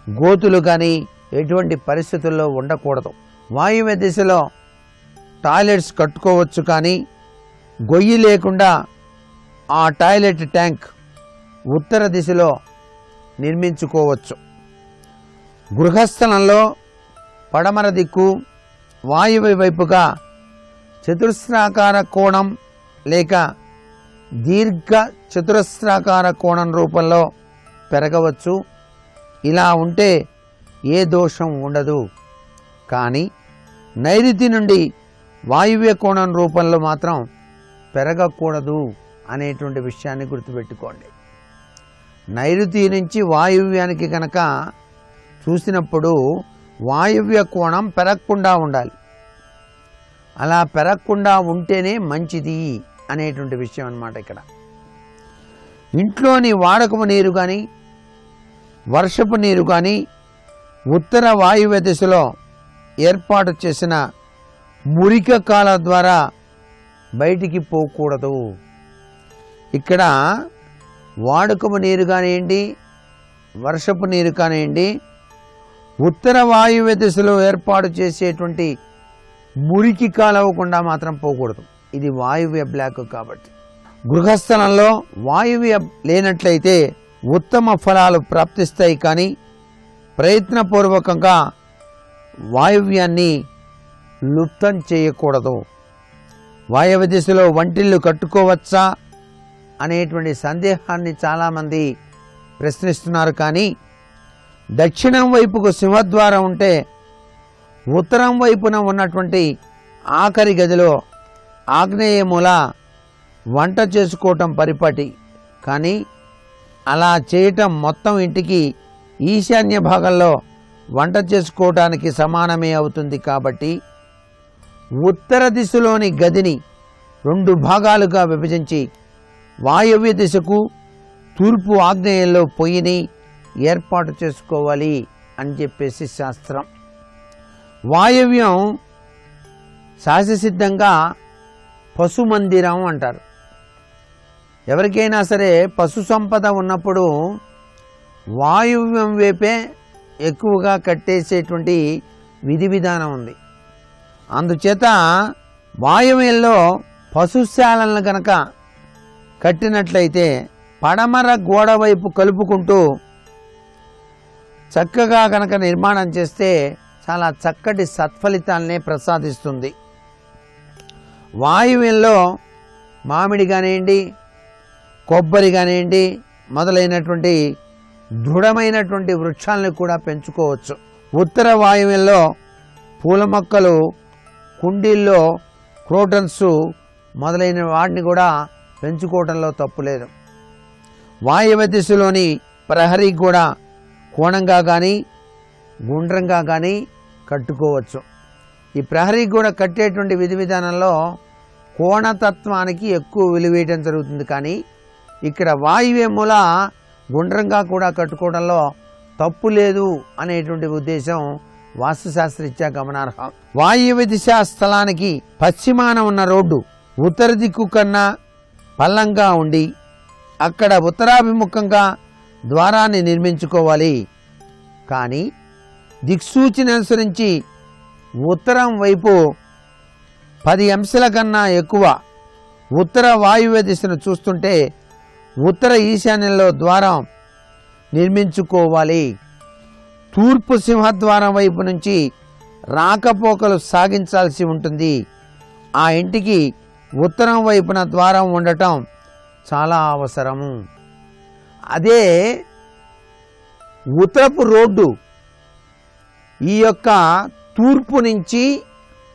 గోతులు కానీ ఎటువంటి పరిస్థితుల్లో ఉండకూడదు. వాయువ్య దిశలో టాయిలెట్స్ కట్టుకోవచ్చు, కానీ గొయ్యి లేకుండా ఆ టాయిలెట్ ట్యాంక్ ఉత్తర దిశలో నిర్మించుకోవచ్చు. గృహస్థలంలో పడమర దిక్కు వాయువ్య వైపుగా చతురస్రాకార కోణం లేక దీర్ఘ చతురస్రాకార కోణం రూపంలో పెరగవచ్చు. ఇలా ఉంటే ఏ దోషం ఉండదు. కానీ నైరుతి నుండి వాయువ్య కోణం రూపంలో మాత్రం పెరగకూడదు అనేటువంటి విషయాన్ని గుర్తుపెట్టుకోండి. నైరుతి నుంచి వాయువ్యానికి కనుక చూసినప్పుడు వాయువ్య కోణం పెరగకుండా ఉండాలి. అలా పెరగకుండా ఉంటేనే మంచిది అనేటువంటి విషయం అన్నమాట. ఇక్కడ ఇంట్లోని వాడకపు నీరు కానీ వర్షపు నీరు కానీ ఉత్తర వాయువ్య దిశలో ఏర్పాటు చేసిన మురికకాల ద్వారా బయటికి పోకూడదు. ఇక్కడ వాడుకపు నీరు కానివ్వండి, వర్షపు నీరు కానివ్వండి, ఉత్తర వాయువ్య దిశలో ఏర్పాటు చేసేటువంటి మురికి కాలువ గుండా మాత్రం పోకూడదు. ఇది వాయువ్య బ్లాక్ కాబట్టి. గృహస్థలంలో వాయువ్య లేనట్లయితే ఉత్తమ ఫలాలు ప్రాప్తిస్తాయి, కానీ ప్రయత్నపూర్వకంగా వాయువ్యాన్ని లుప్తం చేయకూడదు. వాయవ్య దిశలో వంటిల్లు కట్టుకోవచ్చా అనేటువంటి సందేహాన్ని చాలామంది ప్రశ్నిస్తున్నారు. కానీ దక్షిణం వైపుకు సింహద్వారం ఉంటే ఉత్తరం వైపున ఉన్నటువంటి ఆఖరి గదిలో ఆగ్నేయ మూల వంట చేసుకోవటం పరిపాటి. కానీ అలా చేయటం మొత్తం ఇంటికి ఈశాన్య భాగంలో వంట చేసుకోవటానికి సమానమే అవుతుంది. కాబట్టి ఉత్తర దిశలోని గదిని 2 భాగాలుగా విభజించి వాయవ్య దిశకు తూర్పు ఆగ్నేయంలో పొయ్యిని ఏర్పాటు చేసుకోవాలి అని చెప్పేసి శాస్త్రం. వాయవ్యం సహజసిద్ధంగా పశుమందిరం అంటారు. ఎవరికైనా సరే పశు సంపద ఉన్నప్పుడు వాయువ్యం వైపే ఎక్కువగా కట్టేసేటువంటి విధి విధానం ఉంది. అందుచేత వాయువ్యంలో పశుశాలను కనుక కట్టినట్లయితే పడమర గోడ వైపు కలుపుకుంటూ చక్కగా కనుక నిర్మాణం చేస్తే చాలా చక్కటి సత్ఫలితాలనే ప్రసాదిస్తుంది. వాయువ్యంలో మామిడి కానివ్వండి, కొబ్బరి కానివ్వండి మొదలైనటువంటి దృఢమైనటువంటి వృక్షాలను కూడా పెంచుకోవచ్చు. ఉత్తర వాయువ్యంలో పూల మొక్కలు, కుండీల్లో క్రోటన్స్ మొదలైన వాటిని కూడా పెంచుకోవడంలో తప్పులేదు. వాయవ్య దిశలోని ప్రహరీ కూడా కోణంగా కానీ గుండ్రంగా కానీ కట్టుకోవచ్చు. ఈ ప్రహరీ కూడా కట్టేటువంటి విధి విధానంలో కోణతత్వానికి ఎక్కువ విలువేయడం జరుగుతుంది. కానీ ఇక్కడ వాయువ్య మూల గుండ్రంగా కూడా కట్టుకోవడంలో తప్పు లేదు అనేటువంటి ఉద్దేశం వాస్తుశాస్త్రరీత్యా గమనార్హం. వాయువ్య దిశా స్థలానికి పశ్చిమాన ఉన్న రోడ్డు ఉత్తర దిక్కు కన్నా పల్లంగా ఉండి అక్కడ ఉత్తరాభిముఖంగా ద్వారాన్ని నిర్మించుకోవాలి. కానీ దిక్సూచిని అనుసరించి ఉత్తరం వైపు 10 అంశాల కన్నా ఎక్కువ ఉత్తర వాయువ్య దిశను చూస్తుంటే ఉత్తర ఈశాన్యంలో ద్వారం నిర్మించుకోవాలి. తూర్పు సింహద్వారం వైపు నుంచి రాకపోకలు సాగించాల్సి ఉంటుంది. ఆ ఇంటికి ఉత్తరం వైపున ద్వారం ఉండటం చాలా అవసరము. అదే ఉత్తరపు రోడ్డు ఈ యొక్క తూర్పు నుంచి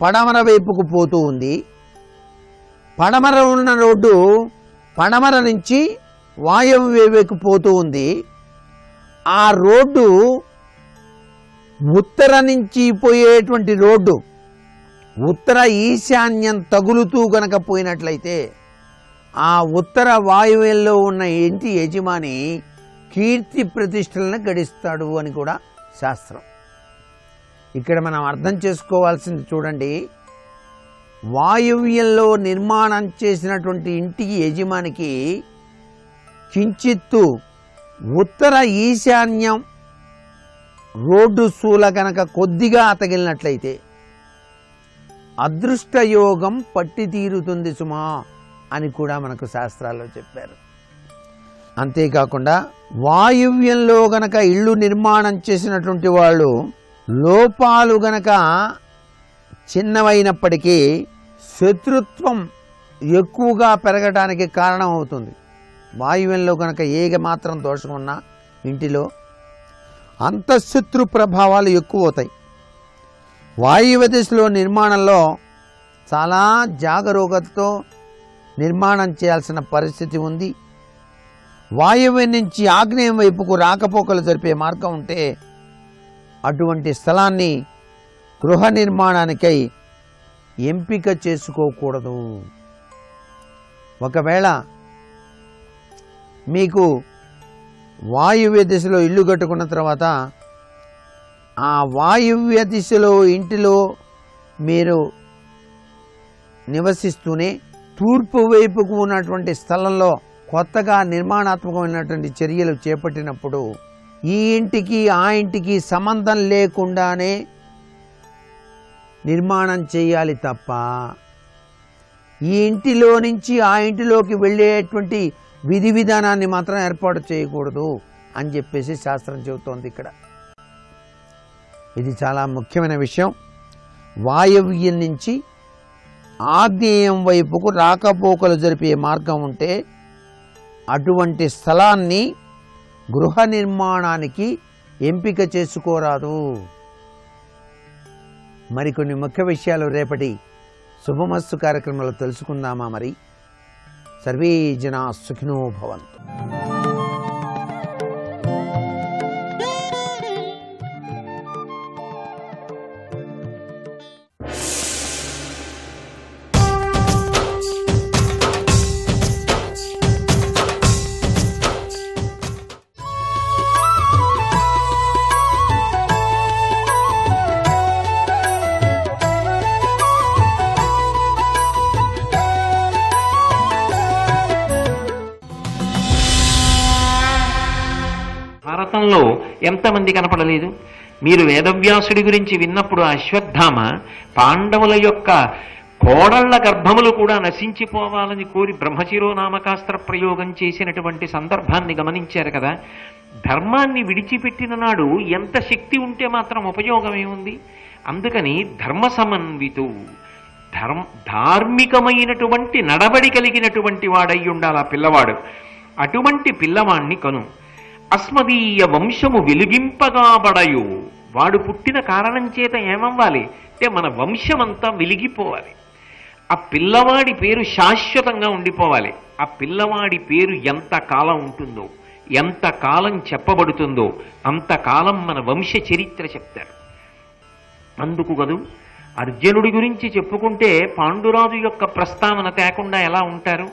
పడమర వైపుకు పోతూ ఉంది. పడమర ఉన్న రోడ్డు పడమర నుంచి వాయవ్య వైపుకు పోతూ ఉంది. ఆ రోడ్డు ఉత్తర నుంచి పోయేటువంటి రోడ్డు ఉత్తర ఈశాన్యం తగులుతూ గనక పోయినట్లయితే ఆ ఉత్తర వాయువ్యంలో ఉన్న ఇంటి యజమాని కీర్తి ప్రతిష్టలను గడిస్తాడు అని కూడా శాస్త్రం. ఇక్కడ మనం అర్థం చేసుకోవాల్సింది చూడండి, వాయువ్యంలో నిర్మాణం చేసినటువంటి ఇంటికి యజమానికి కించిత్తు ఉత్తర ఈశాన్యం రోడ్డు శూల కనుక కొద్దిగా అతగిలినట్లయితే అదృష్టయోగం పట్టి తీరుతుంది సుమా అని కూడా మనకు శాస్త్రాల్లో చెప్పారు. అంతేకాకుండా వాయువ్యంలో గనక ఇళ్ళు నిర్మాణం చేసినటువంటి వాళ్ళు లోపాలు గనక చిన్నవైనప్పటికీ శత్రుత్వం ఎక్కువగా పెరగడానికి కారణం అవుతుంది. వాయువ్యంలో కనుక ఏగ మాత్రం దోషం ఉన్నా ఇంటిలో అంతఃశత్రు ప్రభావాలు ఎక్కువ అవుతాయి. వాయువ్య దిశలో నిర్మాణంలో చాలా జాగరూకతతో నిర్మాణం చేయాల్సిన పరిస్థితి ఉంది. వాయువ్యం నుంచి ఆగ్నేయం వైపుకు రాకపోకలు జరిపే మార్గం ఉంటే అటువంటి స్థలాన్ని గృహ నిర్మాణానికై ఎంపిక చేసుకోకూడదు. ఒకవేళ మీకు వాయువ్య దిశలో ఇల్లు కట్టుకున్న తర్వాత ఆ వాయువ్య దిశలో ఇంటిలో మీరు నివసిస్తూనే తూర్పు వైపుకు ఉన్నటువంటి స్థలంలో కొత్తగా నిర్మాణాత్మకమైనటువంటి చర్యలు చేపట్టినప్పుడు ఈ ఇంటికి ఆ ఇంటికి సంబంధం లేకుండానే నిర్మాణం చేయాలి తప్ప ఈ ఇంటిలో నుంచి ఆ ఇంటిలోకి వెళ్ళేటువంటి విధి విధానాన్ని మాత్రం ఏర్పాటు చేయకూడదు అని చెప్పేసి శాస్త్రం చెబుతోంది ఇక్కడ. ఇది చాలా ముఖ్యమైన విషయం. వాయవ్యం నుంచి ఆగ్నేయం వైపుకు రాకపోకలు జరిపే మార్గం ఉంటే అటువంటి స్థలాన్ని గృహ నిర్మాణానికి ఎంపిక చేసుకోరాదు. మరికొన్ని ముఖ్య విషయాలు రేపటి శుభమస్తు కార్యక్రమంలో తెలుసుకుందామా? మరి సర్వే జనా సుఖినో భవంతు. భారతంలో ఎంతమంది కనపడలేదు? మీరు వేదవ్యాసుడి గురించి విన్నప్పుడు అశ్వత్థామ పాండవుల యొక్క కోడళ్ల గర్భములు కూడా నశించిపోవాలని కోరి బ్రహ్మశిరోనామకాస్త్ర ప్రయోగం చేసినటువంటి సందర్భాన్ని గమనించారు కదా. ధర్మాన్ని విడిచిపెట్టిన నాడు ఎంత శక్తి ఉంటే మాత్రం ఉపయోగం ఏముంది? అందుకని ధర్మ సమన్వితు, ధార్మికమైనటువంటి నడబడి కలిగినటువంటి వాడై ఉండాలి ఆ పిల్లవాడు. అటువంటి పిల్లవాణ్ణి కను. అస్మదీయ వంశము వెలిగింపగాబడయు. వాడు పుట్టిన కారణం చేత ఏమవ్వాలి అంటే మన వంశమంతా వెలిగిపోవాలి. ఆ పిల్లవాడి పేరు శాశ్వతంగా ఉండిపోవాలి. ఆ పిల్లవాడి పేరు ఎంత కాలం ఉంటుందో, ఎంత కాలం చెప్పబడుతుందో అంతకాలం మన వంశ చరిత్ర చెప్తారు. అందుకు కదూ అర్జునుడి గురించి చెప్పుకుంటే పాండురాజు యొక్క ప్రస్తావన తేకుండా ఎలా ఉంటారు?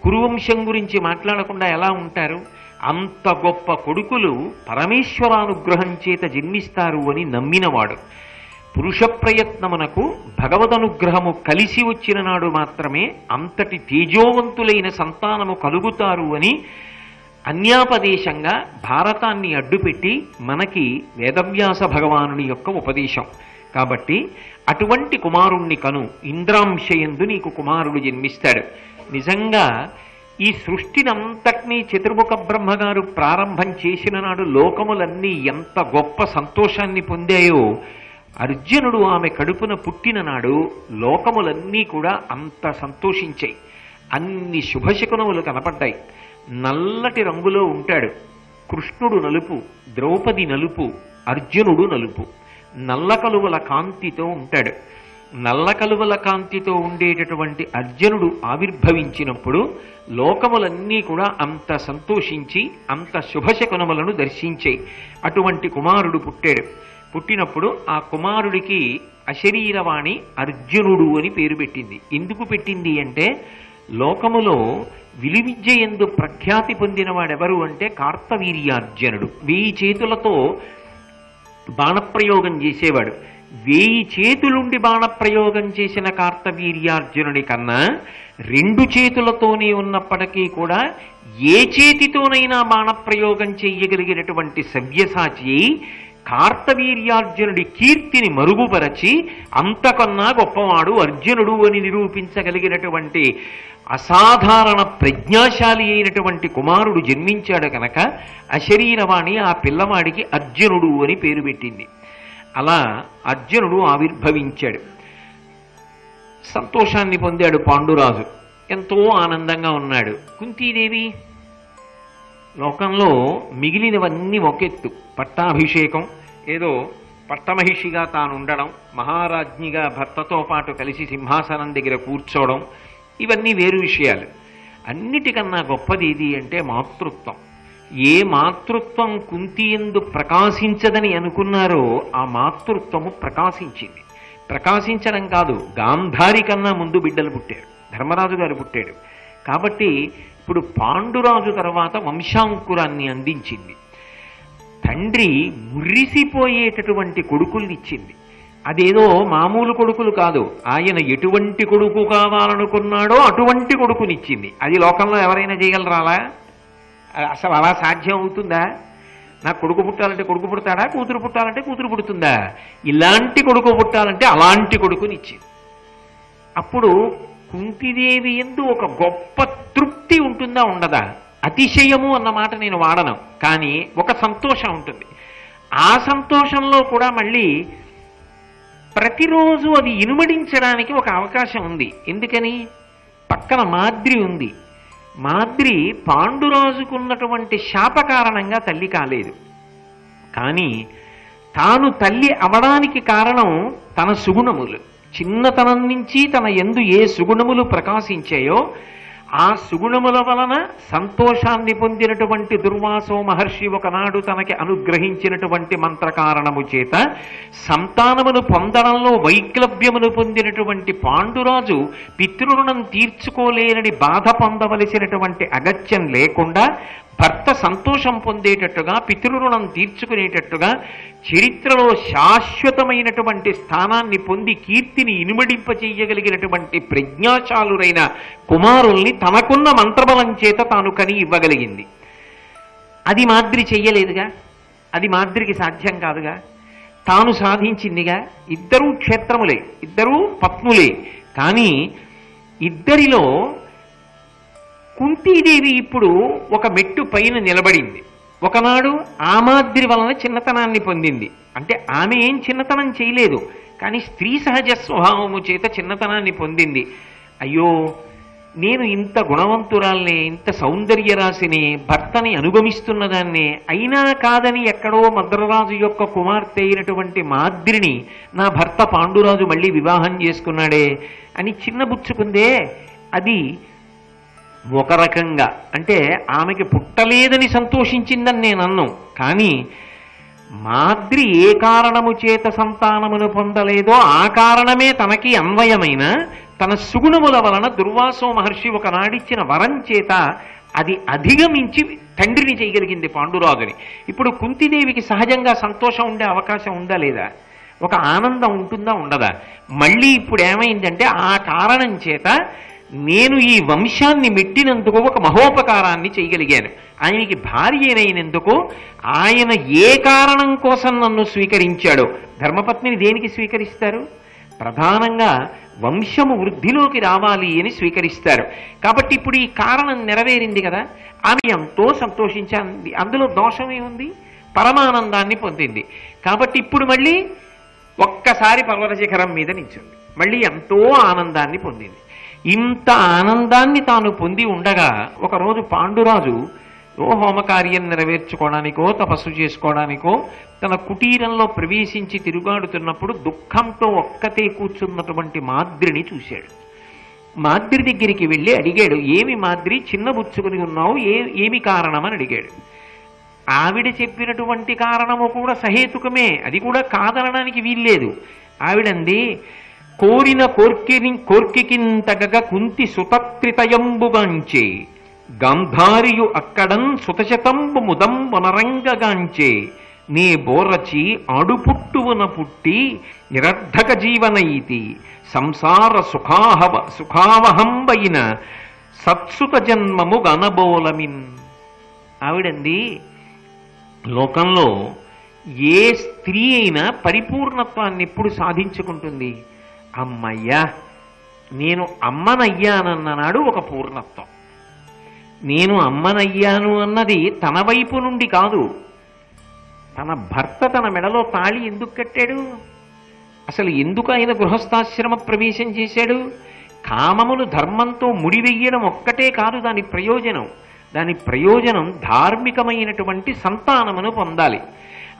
కురువంశం గురించి మాట్లాడకుండా ఎలా ఉంటారు? అంత గొప్ప కొడుకులు పరమేశ్వరానుగ్రహం చేత జన్మిస్తారు అని నమ్మినవాడు. పురుష ప్రయత్నమునకు భగవదనుగ్రహము కలిసి వచ్చిన నాడు మాత్రమే అంతటి తేజోవంతులైన సంతానము కలుగుతారు అని అన్యాపదేశంగా భారతాన్ని అడ్డుపెట్టి మనకి వేదవ్యాస భగవానుని యొక్క ఉపదేశం. కాబట్టి అటువంటి కుమారుణ్ణి కను. ఇంద్రాంశయందు నీకు కుమారుడు జన్మిస్తాడు. నిజంగా ఈ సృష్టినంతటినీ చతుర్ముఖ బ్రహ్మగారు ప్రారంభం చేసిన నాడు లోకములన్నీ ఎంత గొప్ప సంతోషాన్ని పొందాయో, అర్జునుడు ఆమె కడుపున పుట్టిన నాడు లోకములన్నీ కూడా అంత సంతోషించాయి. అన్ని శుభశకునములు కనపడ్డాయి. నల్లటి రంగులో ఉంటాడు. కృష్ణుడు నలుపు, ద్రౌపది నలుపు, అర్జునుడు నలుపు. నల్ల కలువల కాంతితో ఉంటాడు. నల్ల కలువల కాంతితో ఉండేటటువంటి అర్జునుడు ఆవిర్భవించినప్పుడు లోకములన్నీ కూడా అంత సంతోషించి అంత శుభశకునములను దర్శించాయి. అటువంటి కుమారుడు పుట్టాడు. పుట్టినప్పుడు ఆ కుమారుడికి అశరీరవాణి అర్జునుడు అని పేరు పెట్టింది. ఎందుకు పెట్టింది అంటే లోకములో విలువిద్య యందు ప్రఖ్యాతి పొందిన వాడెవరు అంటే కార్తవీర్యార్జునుడు. 1000 చేతులతో బాణప్రయోగం చేసేవాడు. 1000 చేతులుండి బాణప్రయోగం చేసిన కార్తవీర్యార్జునుడి కన్నా 2 చేతులతోనే ఉన్నప్పటికీ కూడా ఏ చేతితోనైనా బాణప్రయోగం చెయ్యగలిగినటువంటి సవ్యసాచి కార్తవీర్యార్జునుడి కీర్తిని మరుగుపరచి అంతకన్నా గొప్పవాడు అర్జునుడు అని నిరూపించగలిగినటువంటి అసాధారణ ప్రజ్ఞాశాలి అయినటువంటి కుమారుడు జన్మించాడు కనుక అశరీరవాణి ఆ పిల్లవాడికి అర్జునుడు అని పేరు పెట్టింది. అలా అర్జునుడు ఆవిర్భవించాడు. సంతోషాన్ని పొందాడు పాండురాజు. ఎంతో ఆనందంగా ఉన్నాడు. కుంతీదేవి లోకంలో మిగిలినవన్నీ ఒకెత్తు. పట్టాభిషేకం, ఏదో పట్టమహిషిగా తాను ఉండడం, మహారాజ్ఞిగా భర్తతో పాటు కలిసి సింహాసనం దగ్గర కూర్చోవడం, ఇవన్నీ వేరు విషయాలు. అన్నిటికన్నా గొప్పది ఏది అంటే మాతృత్వం. ఏ మాతృత్వం కుంతియందు ప్రకాశించదని అనుకున్నారో ఆ మాతృత్వము ప్రకాశించింది. ప్రకాశించడం కాదు, గాంధారి కన్నా ముందు బిడ్డలు పుట్టారు. ధర్మరాజు గారు పుట్టాడు. కాబట్టి ఇప్పుడు పాండురాజు తర్వాత వంశాంకురాన్ని అందించింది. తండ్రి మురిసిపోయేటటువంటి కొడుకుల్ని ఇచ్చింది. అదేదో మామూలు కొడుకులు కాదు, ఆయన ఎటువంటి కొడుకు కావాలనుకున్నాడో అటువంటి కొడుకునిచ్చింది. అది లోకంలో ఎవరైనా చేయగలరాలా? అసలు అలా సాధ్యం అవుతుందా? నాకు కొడుకు పుట్టాలంటే కొడుకు పుడతాడా, కూతురు పుట్టాలంటే కూతురు పుడుతుందా? ఇలాంటి కొడుకు పుట్టాలంటే అలాంటి కొడుకునిచ్చింది. అప్పుడు కుంతిదేవి యందు ఒక గొప్ప తృప్తి ఉంటుందా ఉండదా? అతిశయము అన్న మాట నేను వాడను, కానీ ఒక సంతోషం ఉంటుంది. ఆ సంతోషంలో కూడా మళ్ళీ ప్రతిరోజు అది ఇనుమడించడానికి ఒక అవకాశం ఉంది. ఎందుకని? పక్కన మాద్రి ఉంది. మాద్రి పాండురాజుకున్నటువంటి శాప కారణంగా తల్లి కాలేదు, కానీ తాను తల్లి అవడానికి కారణం తన సుగుణములు. చిన్నతనం నుంచి తన యందు ఏ సుగుణములు ప్రకాశించాయో ఆ సుగుణముల వలన సంతోషాన్ని పొందినటువంటి దుర్వాసో మహర్షి ఒకనాడు తనకి అనుగ్రహించినటువంటి మంత్రకారణము చేత సంతానమును పొందడంలో వైక్లభ్యమును పొందినటువంటి పాండురాజు పితృరుణం తీర్చుకోలేనని బాధ పొందవలసినటువంటి అగత్యం లేకుండా భర్త సంతోషం పొందేటట్టుగా, పితృరుణం తీర్చుకునేటట్టుగా చరిత్రలో శాశ్వతమైనటువంటి స్థానాన్ని పొంది కీర్తిని ఇనుమడింపచేయగలిగినటువంటి ప్రజ్ఞాశాలురైన కుమారుల్ని తనకున్న మంత్రబలం చేత తాను కని ఇవ్వగలిగింది. అది మాద్రి చెయ్యలేదుగా, అది మాద్రికి సాధ్యం కాదుగా, తాను సాధించిందిగా. ఇద్దరూ క్షేత్రములే, ఇద్దరూ పత్నులే, కానీ ఇద్దరిలో కుంతీదేవి ఇప్పుడు ఒక మెట్టు పైన నిలబడింది. ఒకనాడు ఆ మాద్రి వలన చిన్నతనాన్ని పొందింది. అంటే ఆమె ఏం చిన్నతనం చేయలేదు, కానీ స్త్రీ సహజ స్వభావము చేత చిన్నతనాన్ని పొందింది. అయ్యో, నేను ఇంత గుణవంతురాల్ని, ఇంత సౌందర్య రాశిని, భర్తని అనుగమిస్తున్నదాన్ని, అయినా కాదని ఎక్కడో మద్రరాజు యొక్క కుమార్తె అయినటువంటి మాద్రిని నా భర్త పాండురాజు మళ్ళీ వివాహం చేసుకున్నాడే అని చిన్నబుచ్చుకుందే. అది ఒక రకంగా అంటే ఆమెకి పుట్టలేదని సంతోషించిందని నేను అన్ను, కానీ మాద్రి ఏ కారణము చేత సంతానమును పొందలేదో ఆ కారణమే తనకి అన్వయమైన తన సుగుణముల వలన దుర్వాసో మహర్షి ఒకనాడిచ్చిన వరం చేత అది అధిగమించి తండ్రిని చేయగలిగింది పాండురాజుని. ఇప్పుడు కుంతిదేవికి సహజంగా సంతోషం ఉండే అవకాశం ఉందా లేదా? ఒక ఆనందం ఉంటుందా ఉండదా? మళ్ళీ ఇప్పుడు ఏమైందంటే ఆ కారణం చేత నేను ఈ వంశాన్ని మెట్టినందుకు ఒక మహోపకారాన్ని చేయగలిగాను. ఆయనకి భార్యనైనందుకు ఆయన ఏ కారణం కోసం నన్ను స్వీకరించాడో. ధర్మపత్నిని దేనికి స్వీకరిస్తారు? ప్రధానంగా వంశము వృద్ధిలోకి రావాలి అని స్వీకరిస్తారు. కాబట్టి ఇప్పుడు ఈ కారణం నెరవేరింది కదా, ఆమె ఎంతో సంతోషించింది. అందులో దోషమే ఉంది? పరమానందాన్ని పొందింది. కాబట్టి ఇప్పుడు మళ్ళీ ఒక్కసారి పర్వత శిఖరం మీద నిల్చుంది, మళ్ళీ ఎంతో ఆనందాన్ని పొందింది. ఇంత ఆనందాన్ని తాను పొంది ఉండగా ఒకరోజు పాండురాజు హోమకార్యం నెరవేర్చుకోవడానికో తపస్సు చేసుకోవడానికో తన కుటీరంలో ప్రవేశించి తిరుగాడుతున్నప్పుడు దుఃఖంతో ఒక్కతే కూర్చున్నటువంటి మాద్రిని చూశాడు. మాద్రి దగ్గరికి వెళ్ళి అడిగాడు, ఏమి మాద్రి చిన్నబుచ్చుకుని ఉన్నావు, ఏమి కారణమని అడిగాడు. ఆవిడ చెప్పినటువంటి కారణము కూడా సహేతుకమే, అది కూడా కాదనడానికి వీల్లేదు. ఆవిడంది, కోరిన కోర్కికింతగ కుంతి సుతత్రితయంబుగాంచే గాంధారియు అక్కడం సుతశతంబు ముదం వనరంగగాంచే నే బోరచి ఆడుపుట్టువున పుట్టి నిరర్ధక జీవనైతి సంసార సుఖావహంబైన సత్సుత జన్మము గనబోలమిన్. ఆవిడంది, లోకంలో ఏ స్త్రీ అయినా పరిపూర్ణత్వాన్ని ఎప్పుడు సాధించుకుంటుంది? అమ్మయ్యా, నేను అమ్మనయ్యానన్ననాడు ఒక పూర్ణత్వం. నేను అమ్మనయ్యాను అన్నది తన వైపు నుండి కాదు. తన భర్త తన మెడలో తాళి ఎందుకు కట్టాడు? అసలు ఎందుకు ఆయన గృహస్థాశ్రమ ప్రవేశం చేశాడు? కామమును ధర్మంతో ముడివెయ్యడం ఒక్కటే కాదు దాని ప్రయోజనం. దాని ప్రయోజనం ధార్మికమైనటువంటి సంతానమును పొందాలి.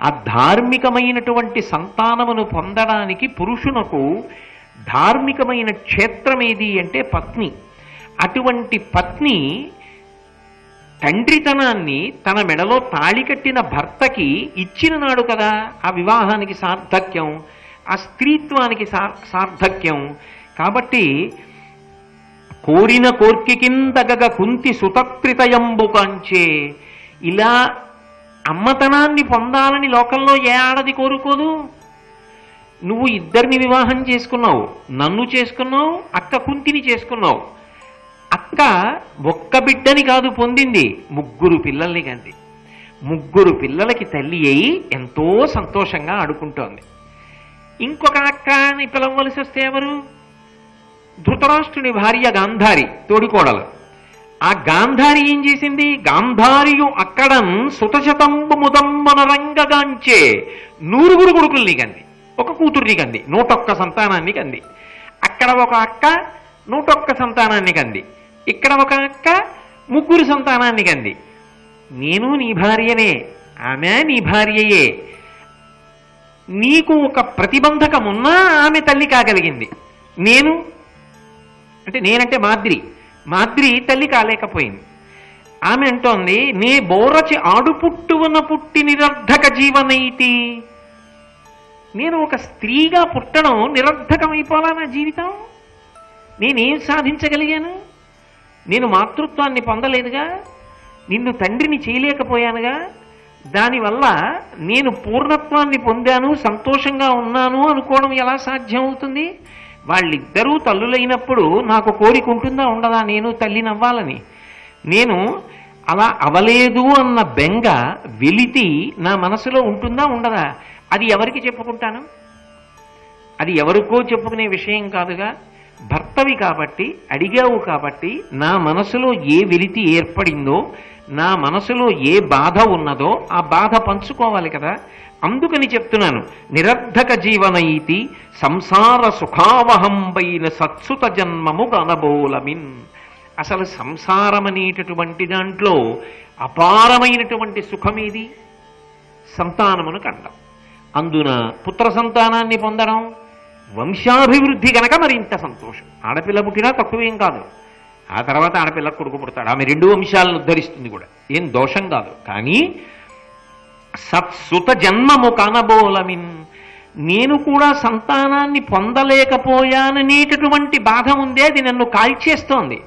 ఆ ధార్మికమైనటువంటి సంతానమును పొందడానికి పురుషునకు ధార్మికమైన క్షేత్రం ఏది అంటే పత్ని. అటువంటి పత్ని తండ్రితనాన్ని తన మెడలో తాళి కట్టిన భర్తకి ఇచ్చిన నాడు కదా ఆ వివాహానికి సార్థక్యం, ఆ స్త్రీత్వానికి సార్థక్యం. కాబట్టి కోరిన కోర్కికిందగ కుంతి సుతత్రితయంబు కాంచే, ఇలా అమ్మతనాన్ని పొందాలని లోకంలో ఏ ఆడది కోరుకోదు? నువ్వు ఇద్దరిని వివాహం చేసుకున్నావు, నన్ను చేసుకున్నావు, అక్క కుంతిని చేసుకున్నావు. అక్క ఒక్క బిడ్డని కాదు పొందింది, 3 పిల్లల్ని కంది. 3 పిల్లలకి తల్లి అయి ఎంతో సంతోషంగా ఆడుకుంటోంది. ఇంకొక అక్క అని పిలవలసి వస్తే ఎవరు? ధృతరాష్ట్రుని భార్య గాంధారి, తోడికోడలు. ఆ గాంధారి ఏం చేసింది? గాంధారియు అక్కడం సుతశతంబు ముదమ్మనరంగగాంచే 100 కొడుకుల్ని కంది, ఒక కూతుర్ని కంది, 101 సంతానాన్ని కంది. అక్కడ ఒక అక్క 101 సంతానాన్ని కంది, ఇక్కడ ఒక అక్క 3 సంతానాన్ని కంది. నేను నీ భార్యనే, ఆమె నీ భార్యయే. నీకు ఒక ప్రతిబంధకం ఉన్నా ఆమె తల్లి కాగలిగింది. నేనంటే మాద్రి తల్లి కాలేకపోయింది. ఆమె అంటోంది, నే బోరచి ఆడుపుట్టువన పుట్టి నిరర్ధక జీవనైతి. నేను ఒక స్త్రీగా పుట్టడం నిరర్ధకమైపోలా నా జీవితం? నేనేం సాధించగలిగాను? నేను మాతృత్వాన్ని పొందలేదుగా, నిన్ను తండ్రిని చేయలేకపోయానుగా, దానివల్ల నేను పూర్ణత్వాన్ని పొందాను, సంతోషంగా ఉన్నాను అనుకోవడం ఎలా సాధ్యం అవుతుంది? వాళ్ళిద్దరూ తల్లులైనప్పుడు నాకు కోరిక ఉంటుందా ఉండదా నేను తల్లినవ్వాలని? నేను అలా అవలేదు అన్న బెంగ, వెలితి నా మనసులో ఉంటుందా ఉండదా? అది ఎవరికి చెప్పుకుంటాను? అది ఎవరికో చెప్పుకునే విషయం కాదుగా. భర్తవి కాబట్టి, అడిగావు కాబట్టి, నా మనసులో ఏ వెలితి ఏర్పడిందో, నా మనసులో ఏ బాధ ఉన్నదో ఆ బాధ పంచుకోవాలి కదా. అందుకని చెప్తున్నాను, నిరర్ధక జీవనైతి సంసార సుఖావహంబైన సత్సుత జన్మము గనబోలమిన్. అసలు సంసారం అనేటటువంటి దాంట్లో అపారమైనటువంటి సుఖమేది? సంతానమును కండం. అందున పుత్ర సంతానాన్ని పొందడం, వంశాభివృద్ధి గనక మరింత సంతోషం. ఆడపిల్ల పుట్టినా తక్కువేం కాదు. ఆ తర్వాత ఆడపిల్ల కొడుకు పుడతాడు, ఆమె 2 వంశాలను ఉద్ధరిస్తుంది కూడా, ఏం దోషం కాదు. కానీ సత్సుత జన్మము కనబోలమిన్, నేను కూడా సంతానాన్ని పొందలేకపోయాననేటటువంటి బాధ ఉందే, అది నన్ను కాల్చేస్తోంది,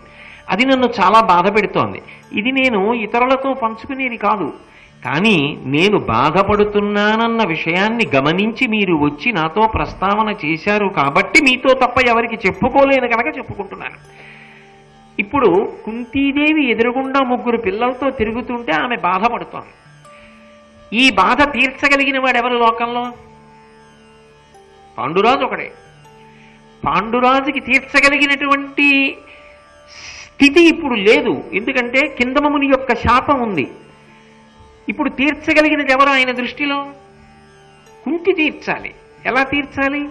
అది నన్ను చాలా బాధ పెడుతోంది. ఇది నేను ఇతరులతో పంచుకునేది కాదు. కానీ నేను బాధపడుతున్నానన్న విషయాన్ని గమనించి మీరు వచ్చి నాతో ప్రస్తావన చేశారు కాబట్టి మీతో తప్ప ఎవరికి చెప్పుకోలేను కనుక చెప్పుకుంటున్నాను. ఇప్పుడు కుంతీదేవి ఎదురుగుండా 3 పిల్లలతో తిరుగుతుంటే ఆమె బాధపడుతోంది. ఈ బాధ తీర్చగలిగిన వాడెవరు లోకంలో? పాండురాజు ఒకడే. పాండురాజుకి తీర్చగలిగినటువంటి స్థితి ఇప్పుడు లేదు. ఎందుకంటే కిందమముని యొక్క శాపం ఉంది. ఇప్పుడు తీర్చగలిగినది ఎవరు ఆయన దృష్టిలో? కుంతి తీర్చాలి. ఎలా తీర్చాలి?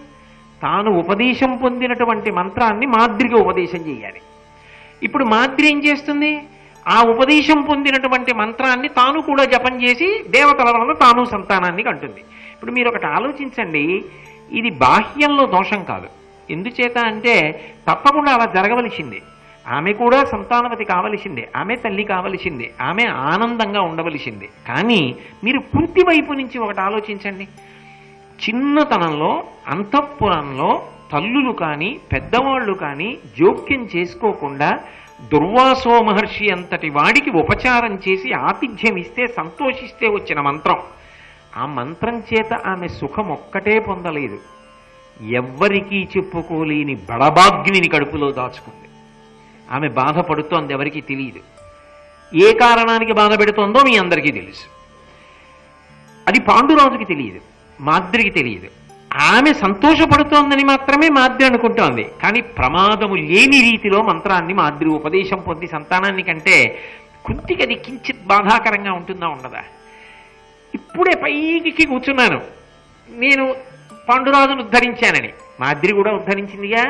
తాను ఉపదేశం పొందినటువంటి మంత్రాన్ని మాద్రికి ఉపదేశం చేయాలి. ఇప్పుడు మాద్రి ఏం చేస్తుంది? ఆ ఉపదేశం పొందినటువంటి మంత్రాన్ని తాను కూడా జపం చేసి దేవతల వల్ల తాను సంతానాన్ని కంటుంది. ఇప్పుడు మీరు ఒకటి ఆలోచించండి, ఇది బాహ్యంలో దోషం కాదు. ఎందుచేత అంటే తప్పకుండా అలా జరగవలసిందే. ఆమె కూడా సంతానవతి కావలసిందే, ఆమె తల్లి కావలసిందే, ఆమె ఆనందంగా ఉండవలసిందే. కానీ మీరు కుంతి వైపు నుంచి ఒకటి ఆలోచించండి. చిన్నతనంలో అంతఃపురంలో తల్లులు కానీ పెద్దవాళ్ళు కానీ జోక్యం చేసుకోకుండా దుర్వాసో మహర్షి అంతటి వాడికి ఉపచారం చేసి ఆతిథ్యం ఇస్తే సంతోషిస్తే వచ్చిన మంత్రం. ఆ మంత్రం చేత ఆమె సుఖం ఒక్కటే పొందలేదు, ఎవ్వరికీ చెప్పుకోలేని బడబాగ్నిని కడుపులో దాచుకుంది. ఆమె బాధపడుతోంది, ఎవరికీ తెలియదు. ఏ కారణానికి బాధ పెడుతోందో మీ అందరికీ తెలుసు. అది పాండురాజుకి తెలియదు, మాద్రికి తెలియదు. ఆమె సంతోషపడుతోందని మాత్రమే మాద్రి అనుకుంటోంది. కానీ ప్రమాదము లేని రీతిలో మంత్రాన్ని మాద్రి ఉపదేశం పొంది సంతానాన్ని కంటే కుంతికి అది కించిత్ బాధాకరంగా ఉంటుందా ఉండదా? ఇప్పుడే పైకి కూర్చున్నాను, నేను పాండురాజును ఉద్ధరించానని. మాద్రి కూడా ఉద్ధరించిందిగా.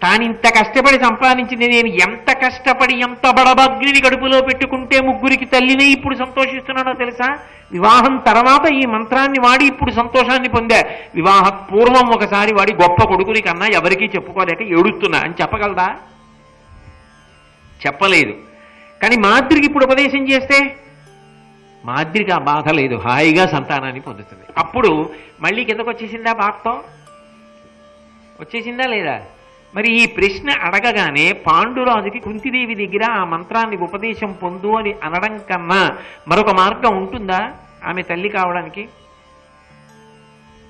తానింత కష్టపడి సంపాదించింది. నేను ఎంత కష్టపడి ఎంత బడబగ్ని కడుపులో పెట్టుకుంటే 3కి తల్లిని ఇప్పుడు సంతోషిస్తున్నానో తెలుసా? వివాహం తర్వాత ఈ మంత్రాన్ని వాడి ఇప్పుడు సంతోషాన్ని పొందా. వివాహ పూర్వం ఒకసారి వాడి గొప్ప కొడుకుని కన్నా ఎవరికీ చెప్పుకోలేక ఏడుస్తున్నా అని చెప్పగలదా? చెప్పలేదు. కానీ మాద్రికి ఇప్పుడు ఉపదేశం చేస్తే మాద్రికి ఆ బాధ లేదు, హాయిగా సంతానాన్ని పొందుతుంది. అప్పుడు మళ్ళీ కిందకు వచ్చేసిందా? బాధతో వచ్చేసిందా లేదా? మరి ఈ ప్రశ్న అడగగానే పాండురాజుకి కుంతిదేవి దగ్గర ఆ మంత్రాన్ని ఉపదేశం పొందు అని అనడం కన్నా మరొక మార్గం ఉంటుందా ఆమె తల్లి కావడానికి?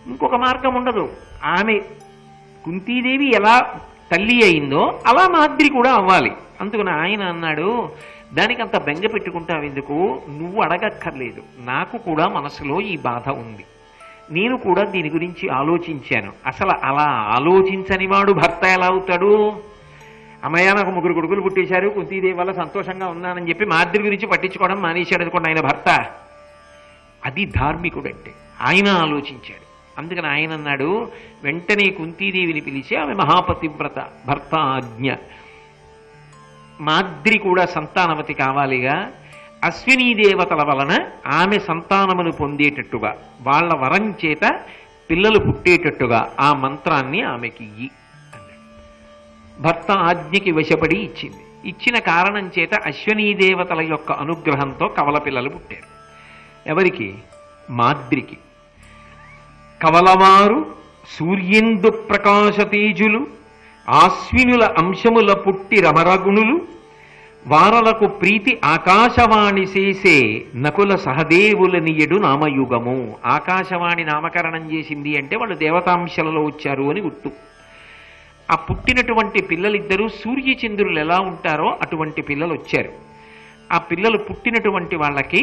ఇంకొక మార్గం ఉండదు. ఆమె కుంతీదేవి ఎలా తల్లి అయిందో అలా మాద్రి కూడా అవ్వాలి. అందుకని ఆయన అన్నాడు, దానికి అంత బెంగ పెట్టుకుంటావు ఎందుకు, నువ్వు అడగక్కర్లేదు, నాకు కూడా మనసులో ఈ బాధ ఉంది, నేను కూడా దీని గురించి ఆలోచించాను. అసలు అలా ఆలోచించని వాడు భర్త ఎలా అవుతాడు? అమ్మయ్య నాకు 3 కొడుకులు పుట్టేశారు, కుంతీదేవి వల్ల సంతోషంగా ఉన్నానని చెప్పి మాద్రి గురించి పట్టించుకోవడం మానేశాడు అనుకోండి ఆయన భర్త. అది ధార్మికుడు అంటే. ఆయన ఆలోచించాడు. అందుకని ఆయన అన్నాడు, వెంటనే కుంతీదేవిని పిలిచి, ఆమె మహాపతివ్రత, భర్త ఆజ్ఞ, మాద్రి కూడా సంతానవతి కావాలిగా, అశ్వినీ దేవతల వలన ఆమె సంతానమును పొందేటట్టుగా, వాళ్ళ వరం చేత పిల్లలు పుట్టేటట్టుగా ఆ మంత్రాన్ని ఆమెకి ఇయ్యి అన్నాడు. భర్త ఆజ్ఞకి వశపడి ఇచ్చింది. ఇచ్చిన కారణం చేత అశ్వినీ దేవతల యొక్క అనుగ్రహంతో కవల పిల్లలు పుట్టారు. ఎవరికి? మాద్రికి. కవలవారు సూర్యేందు ప్రకాశ తేజులు, ఆశ్వినుల అంశముల పుట్టి రమరగుణులు, వారలకు ప్రీతి ఆకాశవాణి చేసే నకుల సహదేవులనియడు నామయుగము. ఆకాశవాణి నామకరణం చేసింది అంటే వాళ్ళు దేవతాంశలలో వచ్చారు అని గుర్తు. ఆ పుట్టినటువంటి పిల్లలిద్దరూ సూర్యచంద్రులు ఎలా ఉంటారో అటువంటి పిల్లలు వచ్చారు. ఆ పిల్లలు పుట్టినటువంటి వాళ్ళకి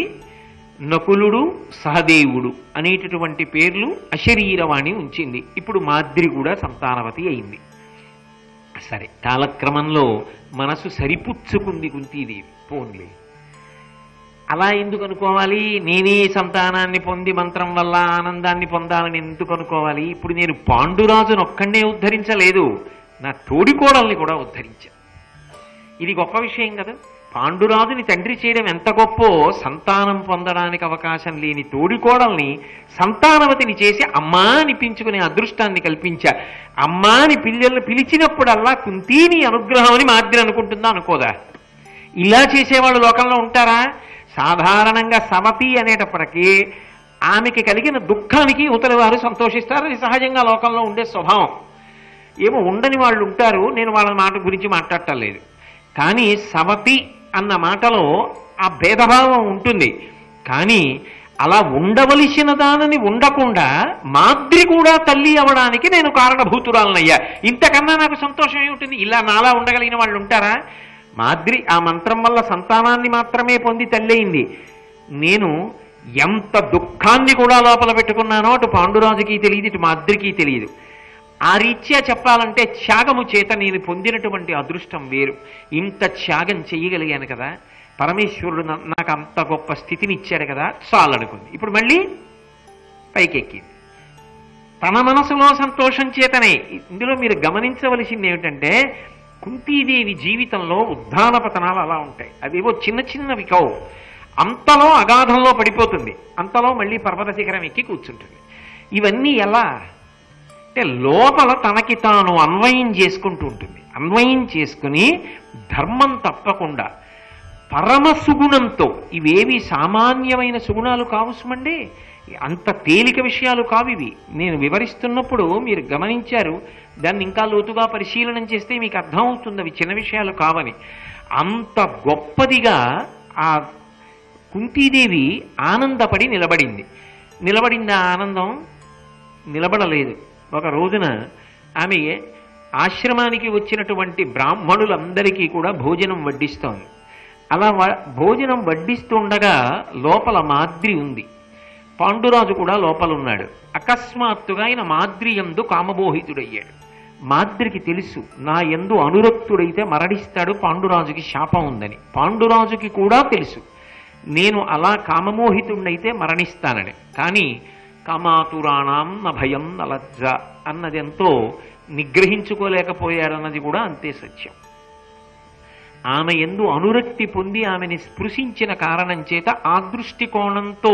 నకులుడు, సహదేవుడు అనేటటువంటి పేర్లు అశరీరవాణి ఉంచింది. ఇప్పుడు మాద్రి కూడా సంతానవతి అయింది. సరే, కాలక్రమంలో మనసు సరిపుచ్చుకుంది కుంతీదేవి. పోన్లే, అలా ఎందుకు అనుకోవాలి? నేనే సంతానాన్ని పొంది మంత్రం వల్ల ఆనందాన్ని పొందాలని ఎందుకు అనుకోవాలి? ఇప్పుడు నేను పాండురాజును ఒక్కడే ఉద్ధరించలేదు, నా తోడికోడల్ని కూడా ఉద్ధరించా. ఇది గొప్ప విషయం కదా. పాండురాజుని తండ్రి చేయడం ఎంత గొప్పో, సంతానం పొందడానికి అవకాశం లేని తోడికోడల్ని సంతానవతిని చేసి అమ్మా అనిపించుకునే అదృష్టాన్ని కల్పించా. అమ్మా అని పిల్లల్ని పిలిచినప్పుడల్లా కుంతీని అనుగ్రహం అని మాద్రి అనుకుంటుందా? అనుకోదా? ఇలా చేసేవాళ్ళు లోకంలో ఉంటారా? సాధారణంగా సవతి అనేటప్పటికీ ఆమెకి కలిగిన దుఃఖానికి ఉతలి వారు సంతోషిస్తారు. అది సహజంగా లోకంలో ఉండే స్వభావం. ఏమో ఉండని వాళ్ళు ఉంటారు, నేను వాళ్ళ మాట గురించి మాట్లాడటం లేదు. కానీ సవతి అన్న మాటలో ఆ భేదభావం ఉంటుంది. కానీ అలా ఉండవలసిన దానిని ఉండకుండా మాద్రి కూడా తల్లి అవడానికి నేను కారణభూతురాలనయ్యా. ఇంతకన్నా నాకు సంతోషం ఏమిటి? ఇలా నాలా ఉండగలిగిన వాళ్ళు ఉంటారా? మాద్రి ఆ మంత్రం వల్ల సంతానాన్ని మాత్రమే పొంది తల్లి అయింది. నేను ఎంత దుఃఖాన్ని కూడా లోపల పెట్టుకున్నానో అటు పాండురాజుకి తెలియదు, ఇటు మాద్రికి తెలియదు. ఆ రీత్యా చెప్పాలంటే త్యాగము చేత నేను పొందినటువంటి అదృష్టం వేరు. ఇంత త్యాగం చెయ్యగలిగాను కదా, పరమేశ్వరుడు నాకు అంత గొప్ప స్థితిని ఇచ్చాడు కదా, చాలనుకుంది. ఇప్పుడు మళ్ళీ పైకెక్కింది. తన మనసులో సంతోషం చేతనే. ఇందులో మీరు గమనించవలసింది ఏమిటంటే, కుంతీదేవి జీవితంలో ఉద్ధాన పతనాలు అలా ఉంటాయి. అవేవో చిన్న చిన్నవి కావు. అంతలో అగాధంలో పడిపోతుంది, అంతలో మళ్ళీ పర్వత శిఖరం ఎక్కి కూర్చుంటుంది. ఇవన్నీ ఎలా అంటే లోపల తనకి తాను అన్వయం చేసుకుంటూ ఉంటుంది. అన్వయం చేసుకుని ధర్మం తప్పకుండా పరమ సుగుణంతో, ఇవేవి సామాన్యమైన సుగుణాలు కావు సుమండి, అంత తేలిక విషయాలు కావు ఇవి. నేను వివరిస్తున్నప్పుడు మీరు గమనించారు, దాన్ని ఇంకా లోతుగా పరిశీలనం చేస్తే మీకు అర్థమవుతుంది అవి చిన్న విషయాలు కావని. అంత గొప్పదిగా ఆ కుంతీదేవి ఆనందపడి నిలబడింది. నిలబడింది ఆ ఆనందం నిలబడలేదు. ఒక రోజున ఆమె ఆశ్రమానికి వచ్చినటువంటి బ్రాహ్మణులందరికీ కూడా భోజనం వడ్డిస్తోంది. అలా భోజనం వడ్డిస్తుండగా లోపల మాద్రి ఉంది, పాండురాజు కూడా లోపలున్నాడు. అకస్మాత్తుగా ఆయన మాద్రి యందు కామమోహితుడయ్యాడు. మాద్రికి తెలుసు, నా యందు అనురక్తుడైతే మరణిస్తాడు, పాండురాజుకి శాపం ఉందని. పాండురాజుకి కూడా తెలుసు, నేను అలా కామమోహితుడైతే మరణిస్తానని. కానీ కామాతురాణం న భయం న లజ్జ అన్నది ఎంతో నిగ్రహించుకోలేకపోయాడన్నది కూడా అంతే సత్యం. ఆమె యందు అనురక్తి పొంది ఆమెని స్పృశించిన కారణం చేత, ఆ దృష్టికోణంతో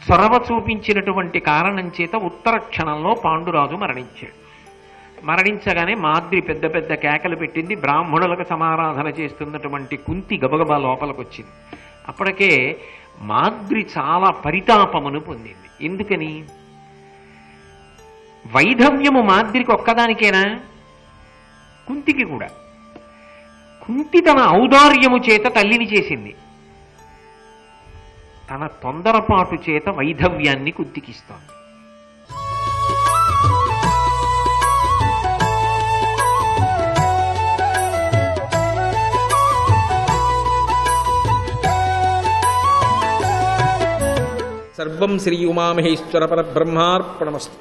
చొరవ చూపించినటువంటి కారణం చేత ఉత్తర క్షణంలో పాండురాజు మరణించాడు. మరణించగానే మాద్రి పెద్ద పెద్ద కేకలు పెట్టింది. బ్రాహ్మణులకు సమారాధన చేస్తున్నటువంటి కుంతి గబగబా లోపలికి వచ్చింది. అప్పటికే మాద్రి చాలా పరితాపమును పొందింది. ఎందుకని? వైధవ్యము మాద్రికి ఒక్కదానికేనా? కుంతికి కూడా. కుంతి తన ఔదార్యము చేత తల్లిని చేసింది, తన తొందరపాటు చేత వైధవ్యాన్ని కుంతికిస్తోంది. సర్వం శ్రీ ఉమామహేశ్వర పరబ్రహ్మార్పణమస్తు.